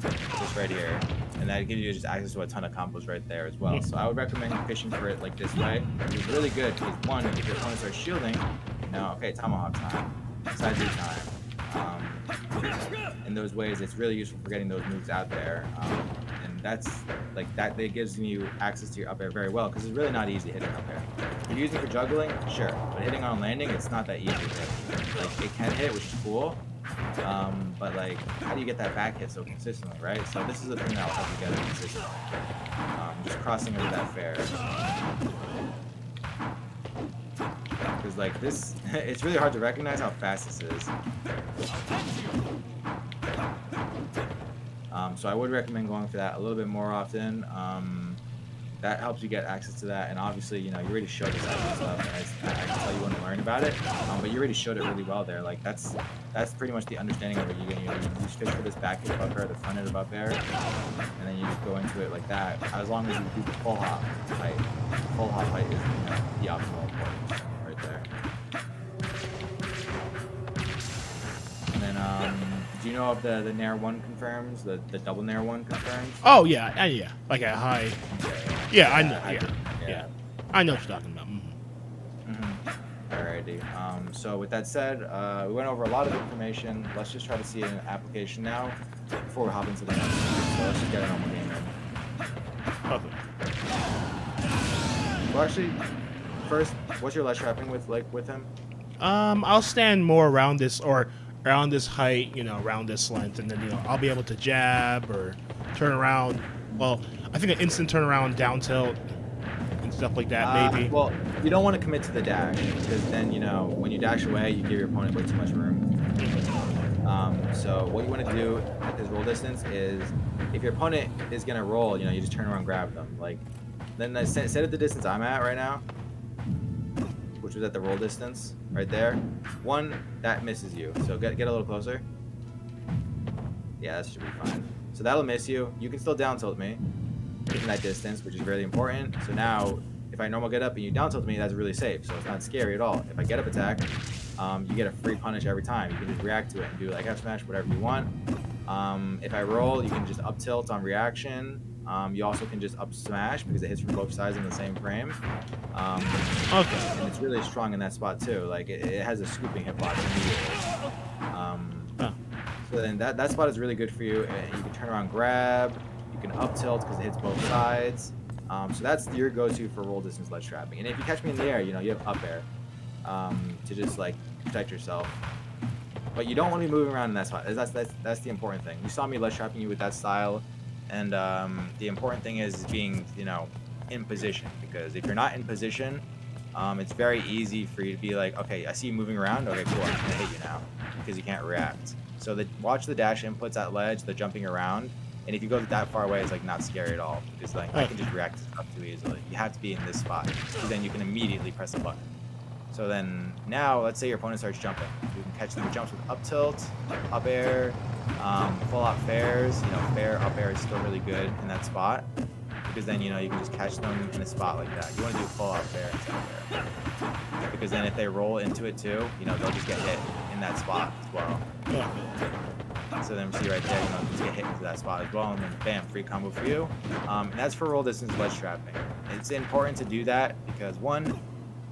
just right here, and that gives you just access to a ton of combos right there as well. So I would recommend fishing for it like this way. It's really good because one, if your opponent starts shielding, okay, tomahawk time, side B time. In those ways, it's really useful for getting those moves out there, and that's like that gives you access to your up air very well because it's really not easy hitting up air. If you're using it for juggling, sure, but hitting on landing, it's not that easy. Like it can hit, which is cool, but like how do you get that back hit so consistently, right? So this is the thing that will help you get it consistently. Just crossing over that fair. Because like this, it's really hard to recognize how fast this is. So I would recommend going for that a little bit more often. That helps you get access to that, and obviously, you already showed this type of stuff, and I can tell you want to learn about it, but you already showed it really well there. Like that's pretty much the understanding of it. You just fish for this back hit up air, the front end of up air, and then you just go into it like that. As long as you do the full hop height. Full hop height is the optimal importance right there. And then do you know if the Nair 1 confirms? The double Nair 1 confirms?
Oh yeah, yeah, like a high. Yeah, I know.
Yeah.
Yeah, I know what you're talking about.
Alrighty. So with that said, we went over a lot of information. Let's just try to see an application now before we hop into the next one. So let's just get a normal game in.
Okay.
Well, actually, first, what's your ledge trapping with him?
I'll stand more around this around this height, around this length, and then I'll be able to jab or turn around. Well, I think an instant turnaround down tilt stuff like that, maybe.
Well, you don't want to commit to the dash because then when you dash away, you give your opponent way too much room. So what you want to do at this roll distance is, if your opponent is gonna roll, you just turn around and grab them. Like, then set at the distance I'm at right now, which was at the roll distance right there. One that misses you, so get a little closer. Yeah, that should be fine. So that'll miss you. You can still down tilt me in that distance, which is really important. So now, if I normal get up and you down tilt me, that's really safe. So it's not scary at all. If I get up attack, you get a free punish every time. You can just react to it and do like F smash, whatever you want. If I roll, you can just up tilt on reaction. You also can just up smash because it hits from both sides in the same frame.
Okay.
And it's really strong in that spot too. Like it has a scooping hitbox immediately. So then that spot is really good for you. And you can turn around, grab. You can up tilt because it hits both sides. So that's your go-to for roll distance ledge trapping. And if you catch me in the air, you have up air to just like protect yourself. But you don't want to be moving around in that spot. That's the important thing. You saw me ledge trapping you with that style. And the important thing is being, in position, because if you're not in position, it's very easy for you to be like, okay, I see you moving around. Okay, cool, I'm gonna hit you now because you can't react. So watch the dash inputs at ledge, the jumping around, and if you go that far away, it's like not scary at all because like I can just react to stuff too easily. You have to be in this spot because then you can immediately press a button. So then now, let's say your opponent starts jumping. You can catch them jumps with up tilt, up air, full out fairs. Fair up air is still really good in that spot because then you can just catch them in a spot like that. You want to do full out fair and up air because then if they roll into it too, they'll just get hit in that spot as well. So then see right there, just get hit into that spot as well, and then bam, free combo for you. And that's for roll distance ledge trapping. It's important to do that because one,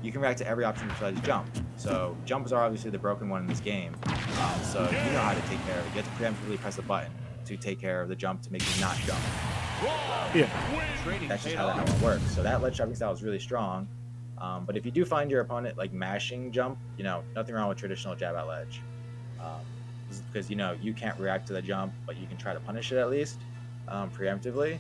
you can react to every option besides jump. So jumps are obviously the broken one in this game. So you know how to take care of it. You have to preemptively press a button to take care of the jump to make you not jump.
Yeah.
That's just how that one works. So that ledge trapping style is really strong. But if you do find your opponent like mashing jump, nothing wrong with traditional jab at ledge. Because you can't react to the jump, but you can try to punish it at least preemptively.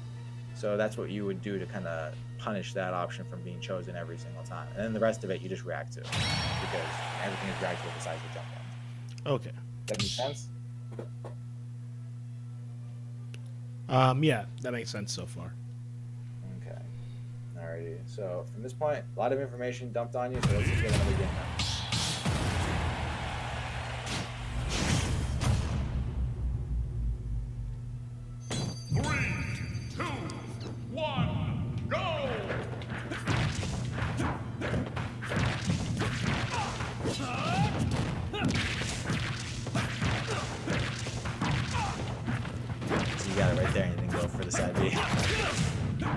So that's what you would do to kind of punish that option from being chosen every single time. And then the rest of it, you just react to because everything is reactable besides the jump one.
Okay.
Does that make sense?
Yeah, that makes sense so far.
Okay. Alrighty. So from this point, a lot of information dumped on you, so let's just get another game now.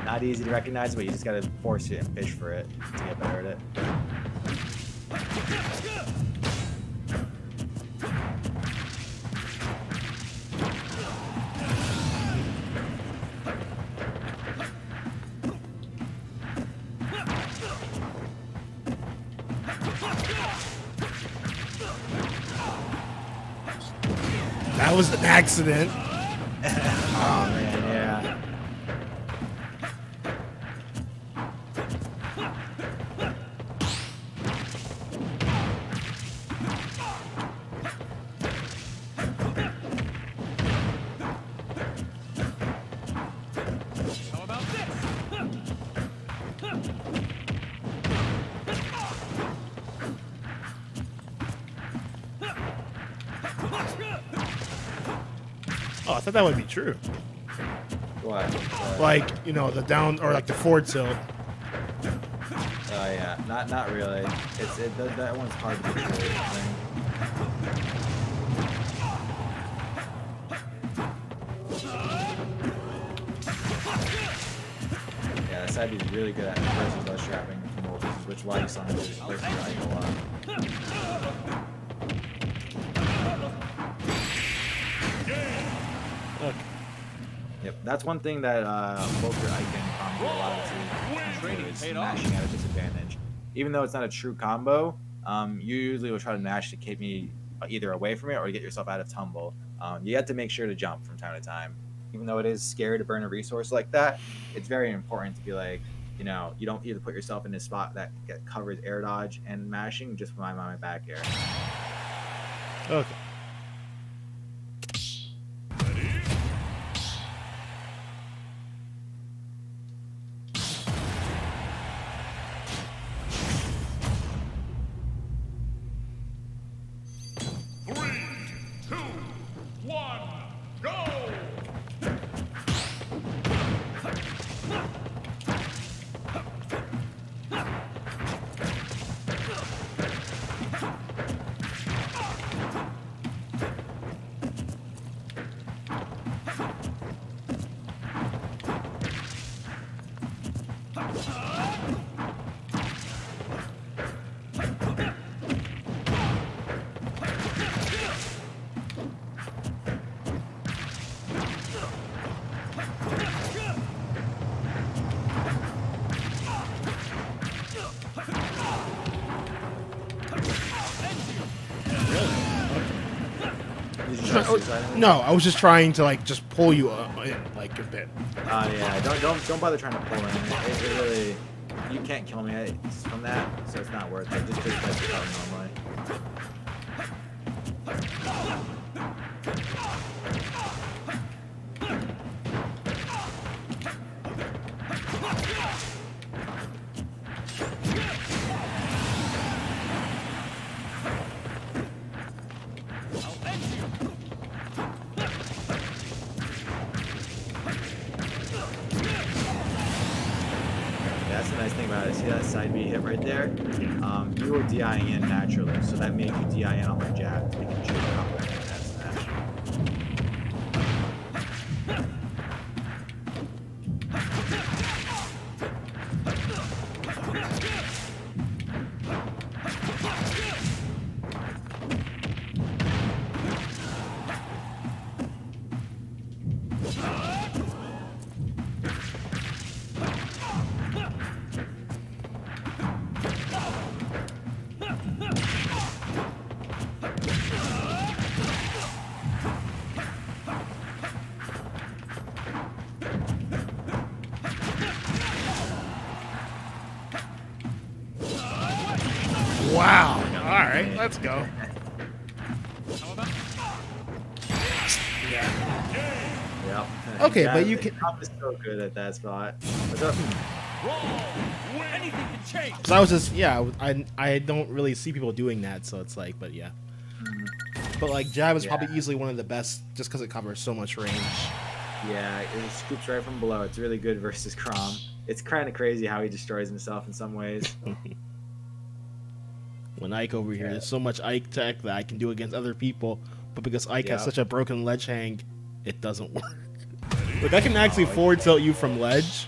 Not easy to recognize, but you just gotta force it and fish for it to get better at it.
That was an accident.
Oh man, yeah.
Oh, I thought that would be true.
What?
Like, the down or like the forward tilt.
Oh yeah, not really. That one's hard to be true. I think. Yeah, that side is really good at versus ledge trapping from Wolves, which is why you saw him just play through Ike a lot.
Look.
Yep, that's one thing that both your Ike and combo allow you to is mashing at a disadvantage. Even though it's not a true combo, you usually will try to mash to keep me either away from it or get yourself out of tumble. You have to make sure to jump from time to time. Even though it is scary to burn a resource like that, it's very important to be like, you know, you don't either put yourself in a spot that covers air dodge and mashing just by my back air.
Okay.
Three, two, one, go!
Did you try suicide?
No, I was just trying to like just pull you in like a bit.
Yeah, don't bother trying to pull in. It really, you can't kill me from that, so it's not worth it. Just play suicide normally. That's the nice thing about it. See that side B hit right there? You were DIing in naturally, so that made you DI in on my jab to make it shoot up and that smash.
Wow. All right, let's go.
Yep.
Okay,
Jab-
but you can-
Tom is so good at that spot. What's up?
Anything can change.
Cause I was just I don't really see people doing that, so it's like, but yeah. But like jab is probably
Yeah.
easily one of the best, just because it covers so much range.
Yeah, it scoops right from below. It's really good versus Crom. It's kind of crazy how he destroys himself in some ways.
When Ike over here, there's so much Ike tech that I can do against other people, but because Ike has
Yeah.
such a broken ledge hang, it doesn't work. Like I can actually forward tilt you from ledge.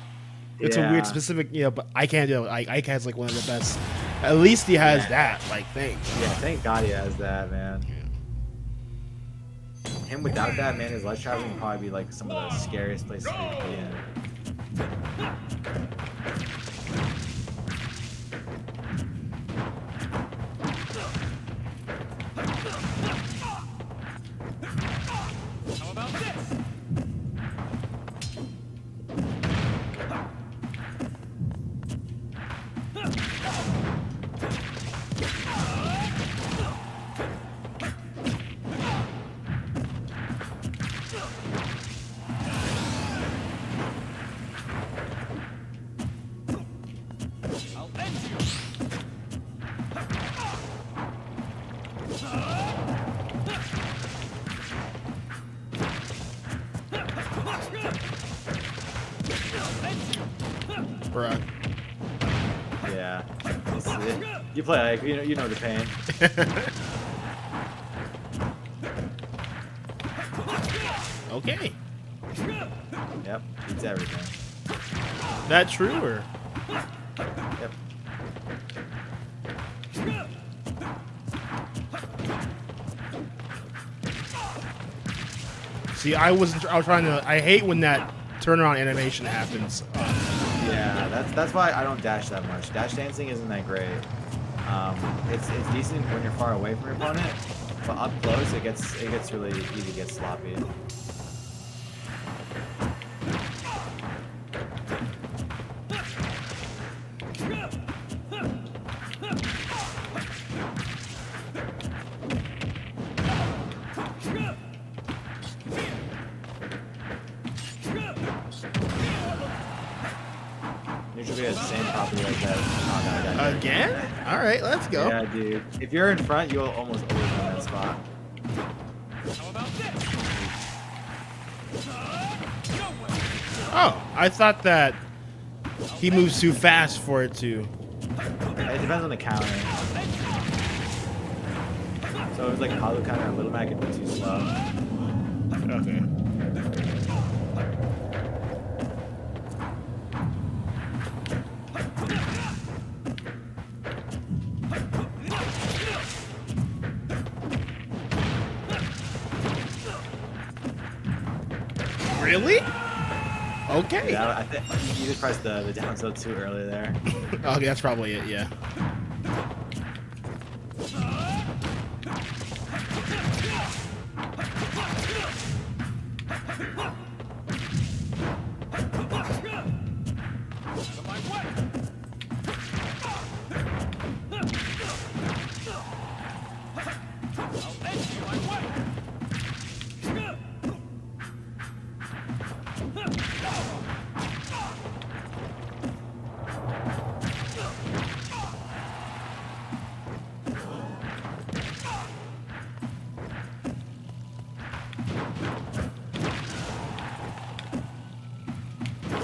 It's a
Yeah.
weird specific, but I can't do it. Ike has like one of the best. At least he has
Yeah.
that. Like, thanks.
Yeah, thank God he has that, man. Him without that, man, his ledge traveling would probably be like some of the scariest places to be in.
How about this? I'll end you.
Bruh.
Yeah. You play like you know the pain.
Okay.
Yep, beats everything.
That true or?
Yep.
See, I was trying to. I hate when that turnaround animation happens.
Yeah, that's why I don't dash that much. Dash dancing isn't that great. It's decent when you're far away from your opponent, but up close it gets really easy to get sloppy. the same property like that. Oh, no, I got you.
Again? All right, let's go.
Yeah, dude. If you're in front, you'll almost always win that spot.
How about this? No way.
Oh, I thought that he moves too fast for it to.
It depends on the counter. So if it's like a hollow counter, a little Mac could be too slow.
Okay. Really? Okay.
Yeah, I think you just pressed the down tilt too early there.
Okay, that's probably it. Yeah.
My way. I'll end you my way.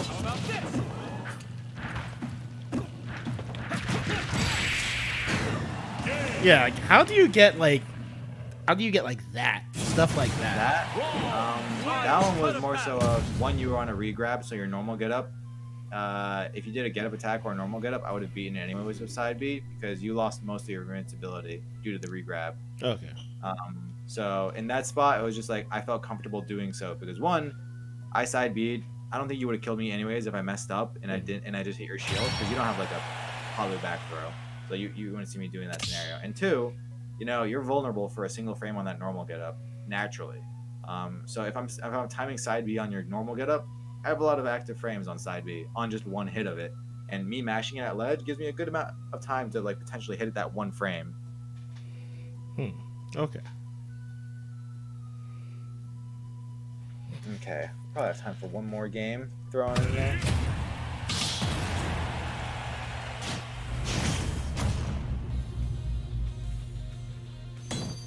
How about this?
Yeah. Like, how do you get like that stuff like that?
That one was more so of one, you were on a regrab, so your normal get up. If you did a get up attack or a normal get up, I would have beaten it anyways with side B because you lost most of your invincibility due to the regrab.
Okay.
So in that spot, it was just like I felt comfortable doing so because one, I side B'd. I don't think you would have killed me anyways if I messed up and I didn't, and I just hit your shield because you don't have like a hollow back throw, so you wouldn't see me doing that scenario. And two, you know, you're vulnerable for a single frame on that normal get up naturally. So if I'm timing side B on your normal get up, I have a lot of active frames on side B on just one hit of it, and me mashing it at ledge gives me a good amount of time to like potentially hit it that one frame.
Okay.
Okay, probably have time for one more game. Throw on in there.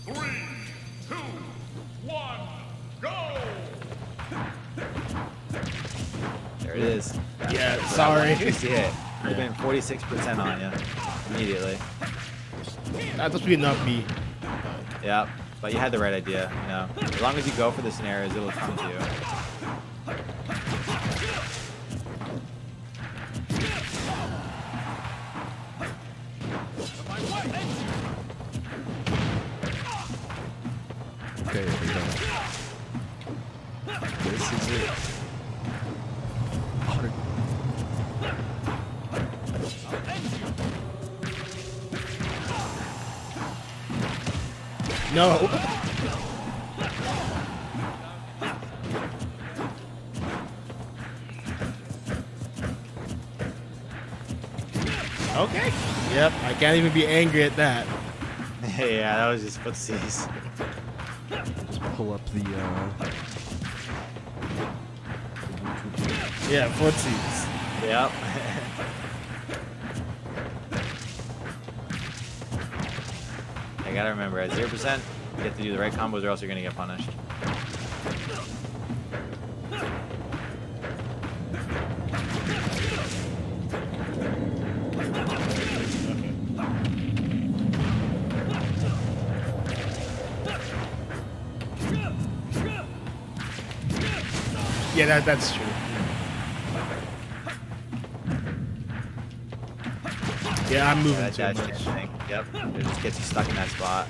Three, two, one, go!
There it is.
Yeah. Sorry.
See it. I've been 46% on you immediately.
That must be enough B.
Yeah, but you had the right idea. You know, as long as you go for the scenarios, it'll come to you.
My way.
Okay, here we go. This is it.
I'll end you.
No. Okay. Yep. I can't even be angry at that.
Yeah, that was just footsies.
Just pull up the
Yeah. Footsies.
Yep. I gotta remember, at 0%, you have to do the right combos or else you're gonna get punished.
Yeah, that's true. Yeah, I'm moving
That
too
dash
much.
thing. Yep. It just gets you stuck in that spot.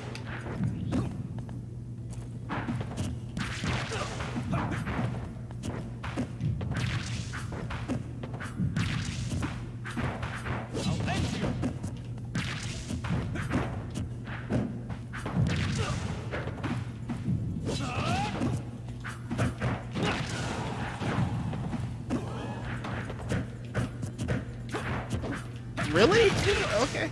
I'll end you.
Really? Okay.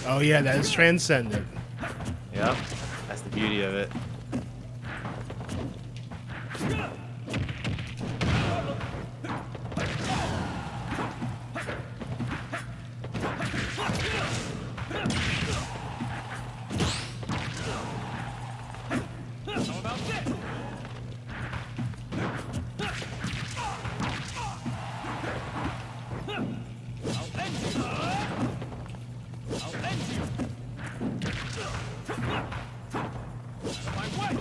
Oh yeah, that is transcendent.
Yep. That's the beauty of it.
How about this? I'll end you. I'll end you. Out of my way.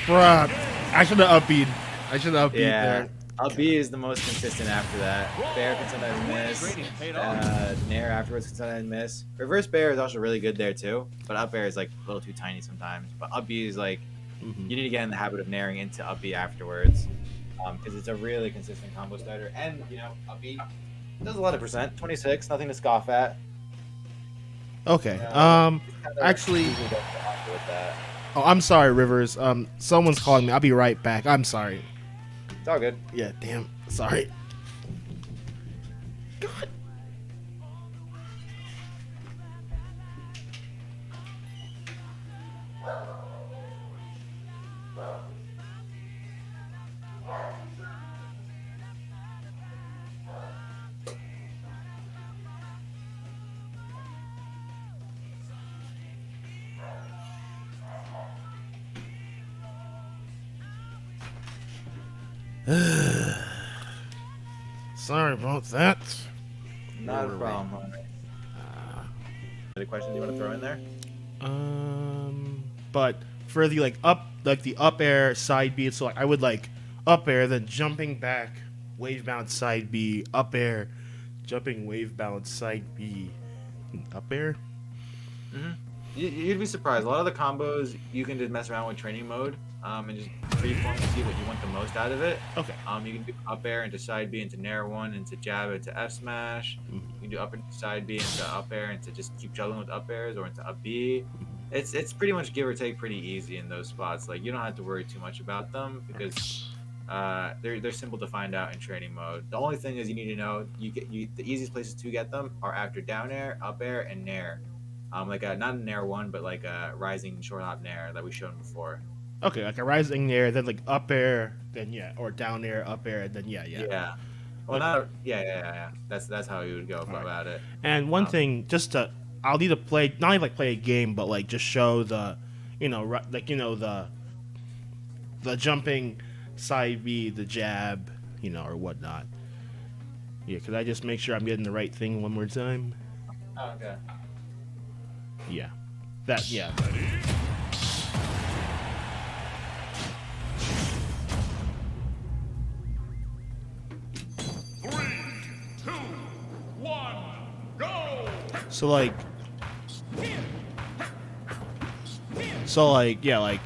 Bruh. I should have upbeat. I should have upbeat
Yeah.
there.
Up B is the most consistent after that. Bear can sometimes miss. Nair afterwards can sometimes miss. Reverse Bear is also really good there too, but up Bear is like a little too tiny sometimes. But up B is like,
Mhm.
you need to get in the habit of nairing into up B afterwards, because it's a really consistent combo starter. And you know, up B does a lot of percent, 26, nothing to scoff at.
Okay.
Kinda
Actually,
easy to get off with that.
oh, I'm sorry, Rivers. Someone's calling me. I'll be right back. I'm sorry.
It's all good.
Yeah, damn. Sorry. God. Sorry about that.
Not a problem. Any questions you want to throw in there?
But for the the up air side B, so like I would like up air, then jumping back, wave bound side B, up air, jumping wave bound side B, up air.
You'd be surprised. A lot of the combos you can just mess around with training mode, and just freeform to see what you want the most out of it.
Okay.
You can do up air into side B into nair one into jab into F smash.
Mhm.
You can do up into side B into up air into just keep juggling with up airs or into up B. It's pretty much give or take pretty easy in those spots. Like you don't have to worry too much about them because they're simple to find out in training mode. The only thing is you need to know the easiest places to get them are after down air, up air, and nair. Like not a nair one, but like a rising short hop nair that we've shown before.
Okay, like a rising air, then like up air, then yeah, or down air, up air, then yeah.
Well, not yeah. That's how you would go
Alright.
about it.
And one thing, I'll need to play, not even like play a game, but like just show the, the jumping side B, the jab, or whatnot. Yeah, could I just make sure I'm getting the right thing one more time?
Oh, okay.
Yeah. Yeah.
Three, two, one, go!
Yeah,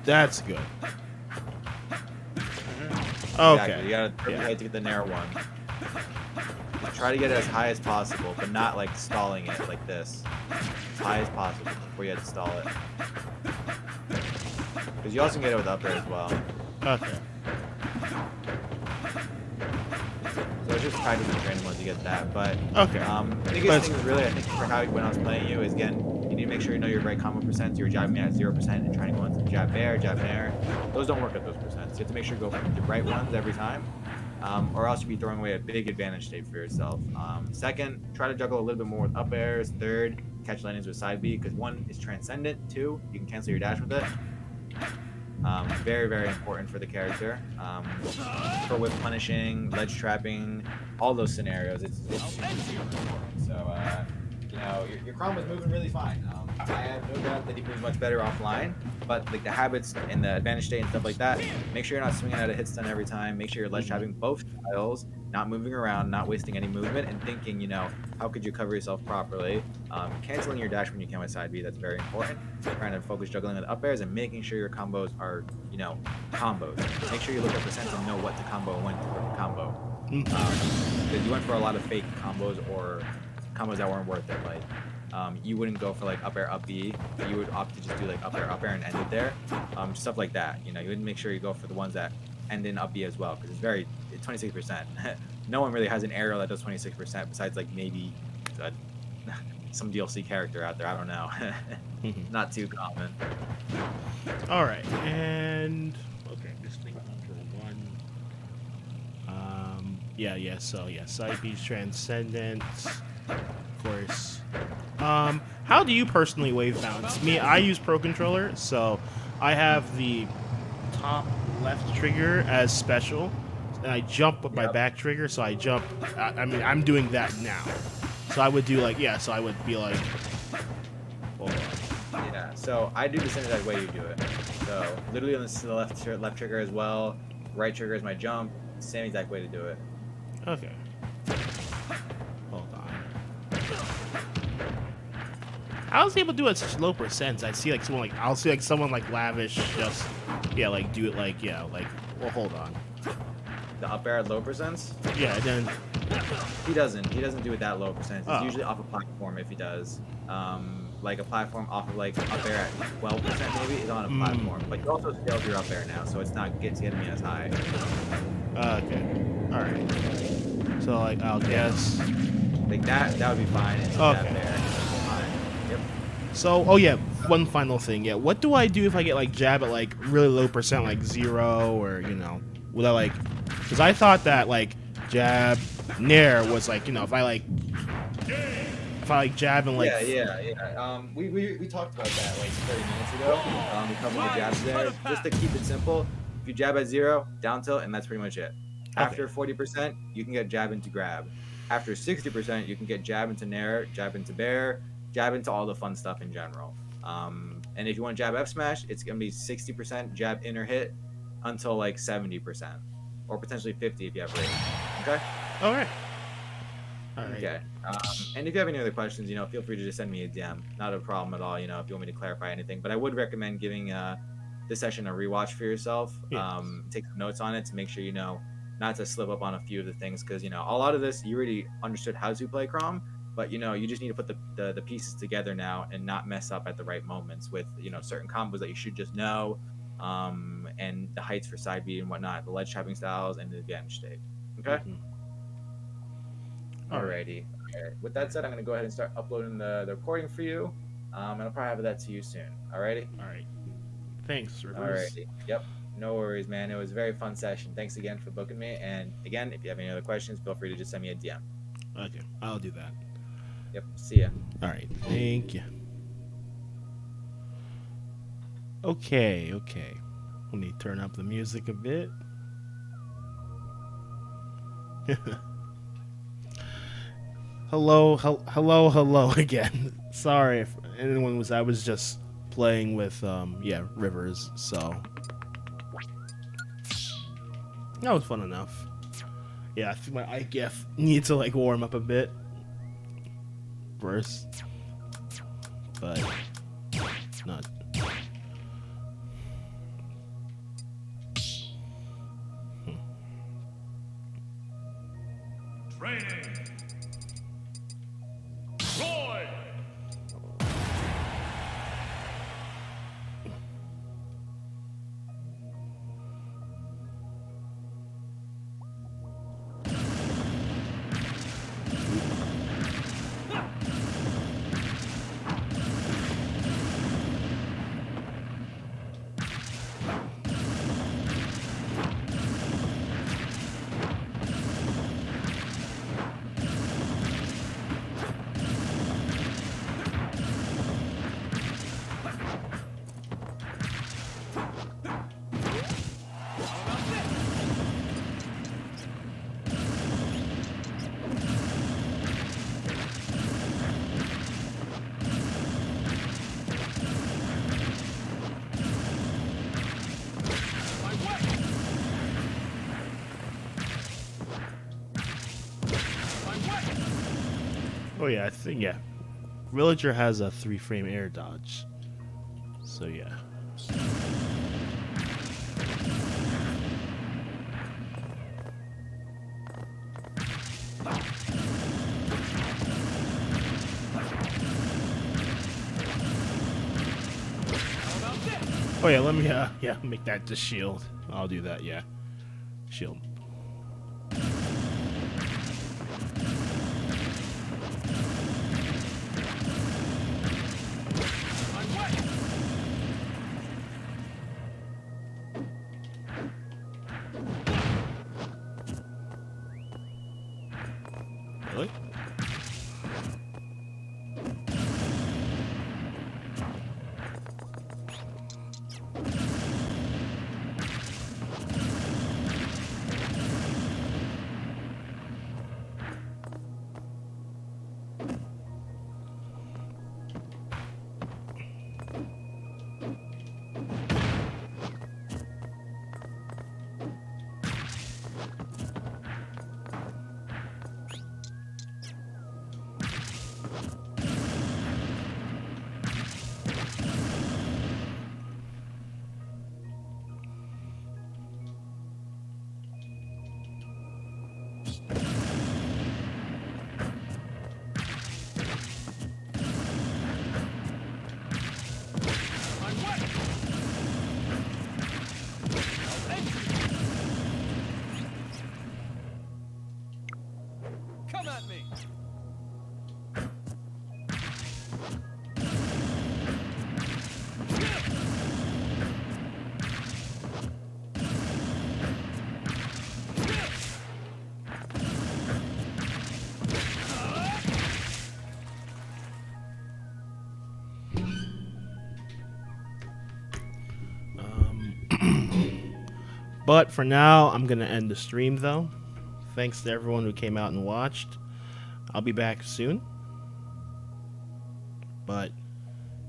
that's good. Okay.
Exactly. You gotta
Yeah.
try to get the nair one. Try to get it as high as possible, but not like stalling it like this. As high as possible before you have to stall it. Because you also can get it with up air as well.
Okay.
So it's just practicing training mode to get that. But
Okay.
the biggest thing is really, I think, for how when I was playing you is again, you need to make sure you know your right combo percent. You're jabbing at 0% and trying to go into jab air, jab nair. Those don't work at those percents. You have to make sure you go for the right ones every time. Or else you'll be throwing away a big advantage state for yourself. Second, try to juggle a little bit more with up airs. Third, catch landings with side B because one is transcendent. Two, you can cancel your dash with it. Very, very important for the character. For whip punishing, ledge trapping, all those scenarios. It's super important. So, your Chrome is moving really fine. I have no doubt that he moves much better offline, but like the habits and the advantage state and stuff like that, make sure you're not swinging out a hit stun every time. Make sure you're ledge trapping both styles, not moving around, not wasting any movement, and thinking, how could you cover yourself properly? Canceling your dash when you can with side B, that's very important. Trying to focus juggling with up airs and making sure your combos are, combos. Make sure you look at percents and know what to combo and when to combo. Because you went for a lot of fake combos or combos that weren't worth it. Like you wouldn't go for like up air up B. You would opt to just do like up air and end it there. Stuff like that. You know, you would make sure you go for the ones that end in up B as well because it's 26%. No one really has an aerial that does 26% besides like maybe some DLC character out there. I don't know. Not too common.
All right, and okay, just think for one. Yeah. So yeah, side B Transcendence, of course. How do you personally wave bounce? Me, I use Pro Controller, so I have the top left trigger as special, and I jump with my back trigger. So I jump. I mean, I'm doing that now. So I would do like So I would be like. Hold on.
Yeah. So I do the same exact way you do it. So literally on the left trigger as well. Right trigger is my jump. Same exact way to do it.
Okay. Hold on. I was able to do it at such low percents. I see like someone like lavish just like do it like well hold on.
The up air at low percents?
Yeah, then
He doesn't do it that low percent. It's
Oh.
usually off a platform if he does. Like a platform off of like up air at 12% maybe is on a platform. But you also scaled your up air now, so it's not getting me as high.
okay. Alright. So like I'll guess.
Like that would be fine. It's
Okay.
up there. Fine. Yep.
So one final thing. Yeah, what do I do if I get like jab at like really low percent like 0 or would I like because I thought that like jab nair was like if I like jab and like
Yeah. We talked about that like 30 minutes ago. We covered the jabs there. Just to keep it simple, if you jab at 0, down tilt, and that's pretty much it. After 40%, you can get jab into grab. After 60%, you can get jab into nair, jab into bear, jab into all the fun stuff in general. And if you want jab F smash, it's gonna be 60% jab inner hit until like 70%, or potentially 50 if you have range. Okay.
all right.
Okay. And if you have any other questions, feel free to just send me a DM. Not a problem at all. If you want me to clarify anything, but I would recommend giving this session a rewatch for yourself.
Yeah.
Take some notes on it to make sure not to slip up on a few of the things, because a lot of this you already understood how to play Crom, but you just need to put the pieces together now and not mess up at the right moments with certain combos that you should just know, and the heights for side B and whatnot, the ledge trapping styles, and the advantage state. Okay.
Mhm.
Alrighty. Okay. With that said, I'm gonna go ahead and start uploading the recording for you, and I'll probably have that to you soon. Alrighty.
All right. Thanks, Rivers.
Alrighty. Yep. No worries, man. It was a very fun session. Thanks again for booking me. And again, if you have any other questions, feel free to just send me a DM.
Okay, I'll do that.
Yep. See ya.
All right. Thank you. Okay. Let me turn up the music a bit. Hello again. Sorry if anyone was. I was just playing with Rivers. So that was fun enough. Yeah, I think my IGF needs to like warm up a bit first, but not.
Training. Roy.
Oh yeah, I think Villager has a 3-frame air dodge. So yeah. Oh yeah, let me yeah, make that the shield. I'll do that, yeah. Shield.
My way!
Really?
My way! I'll end you! Come at me!
But for now, I'm going to end the stream, though. Thanks to everyone who came out and watched. I'll be back soon. But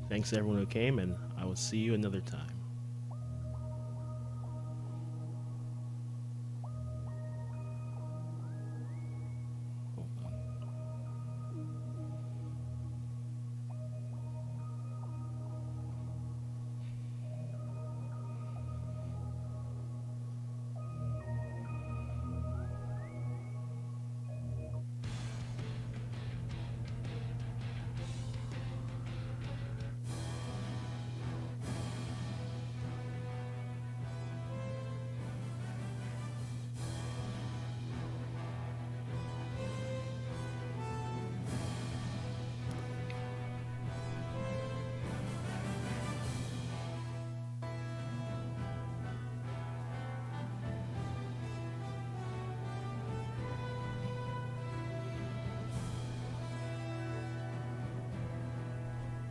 thanks to everyone who came, and I will see you another time.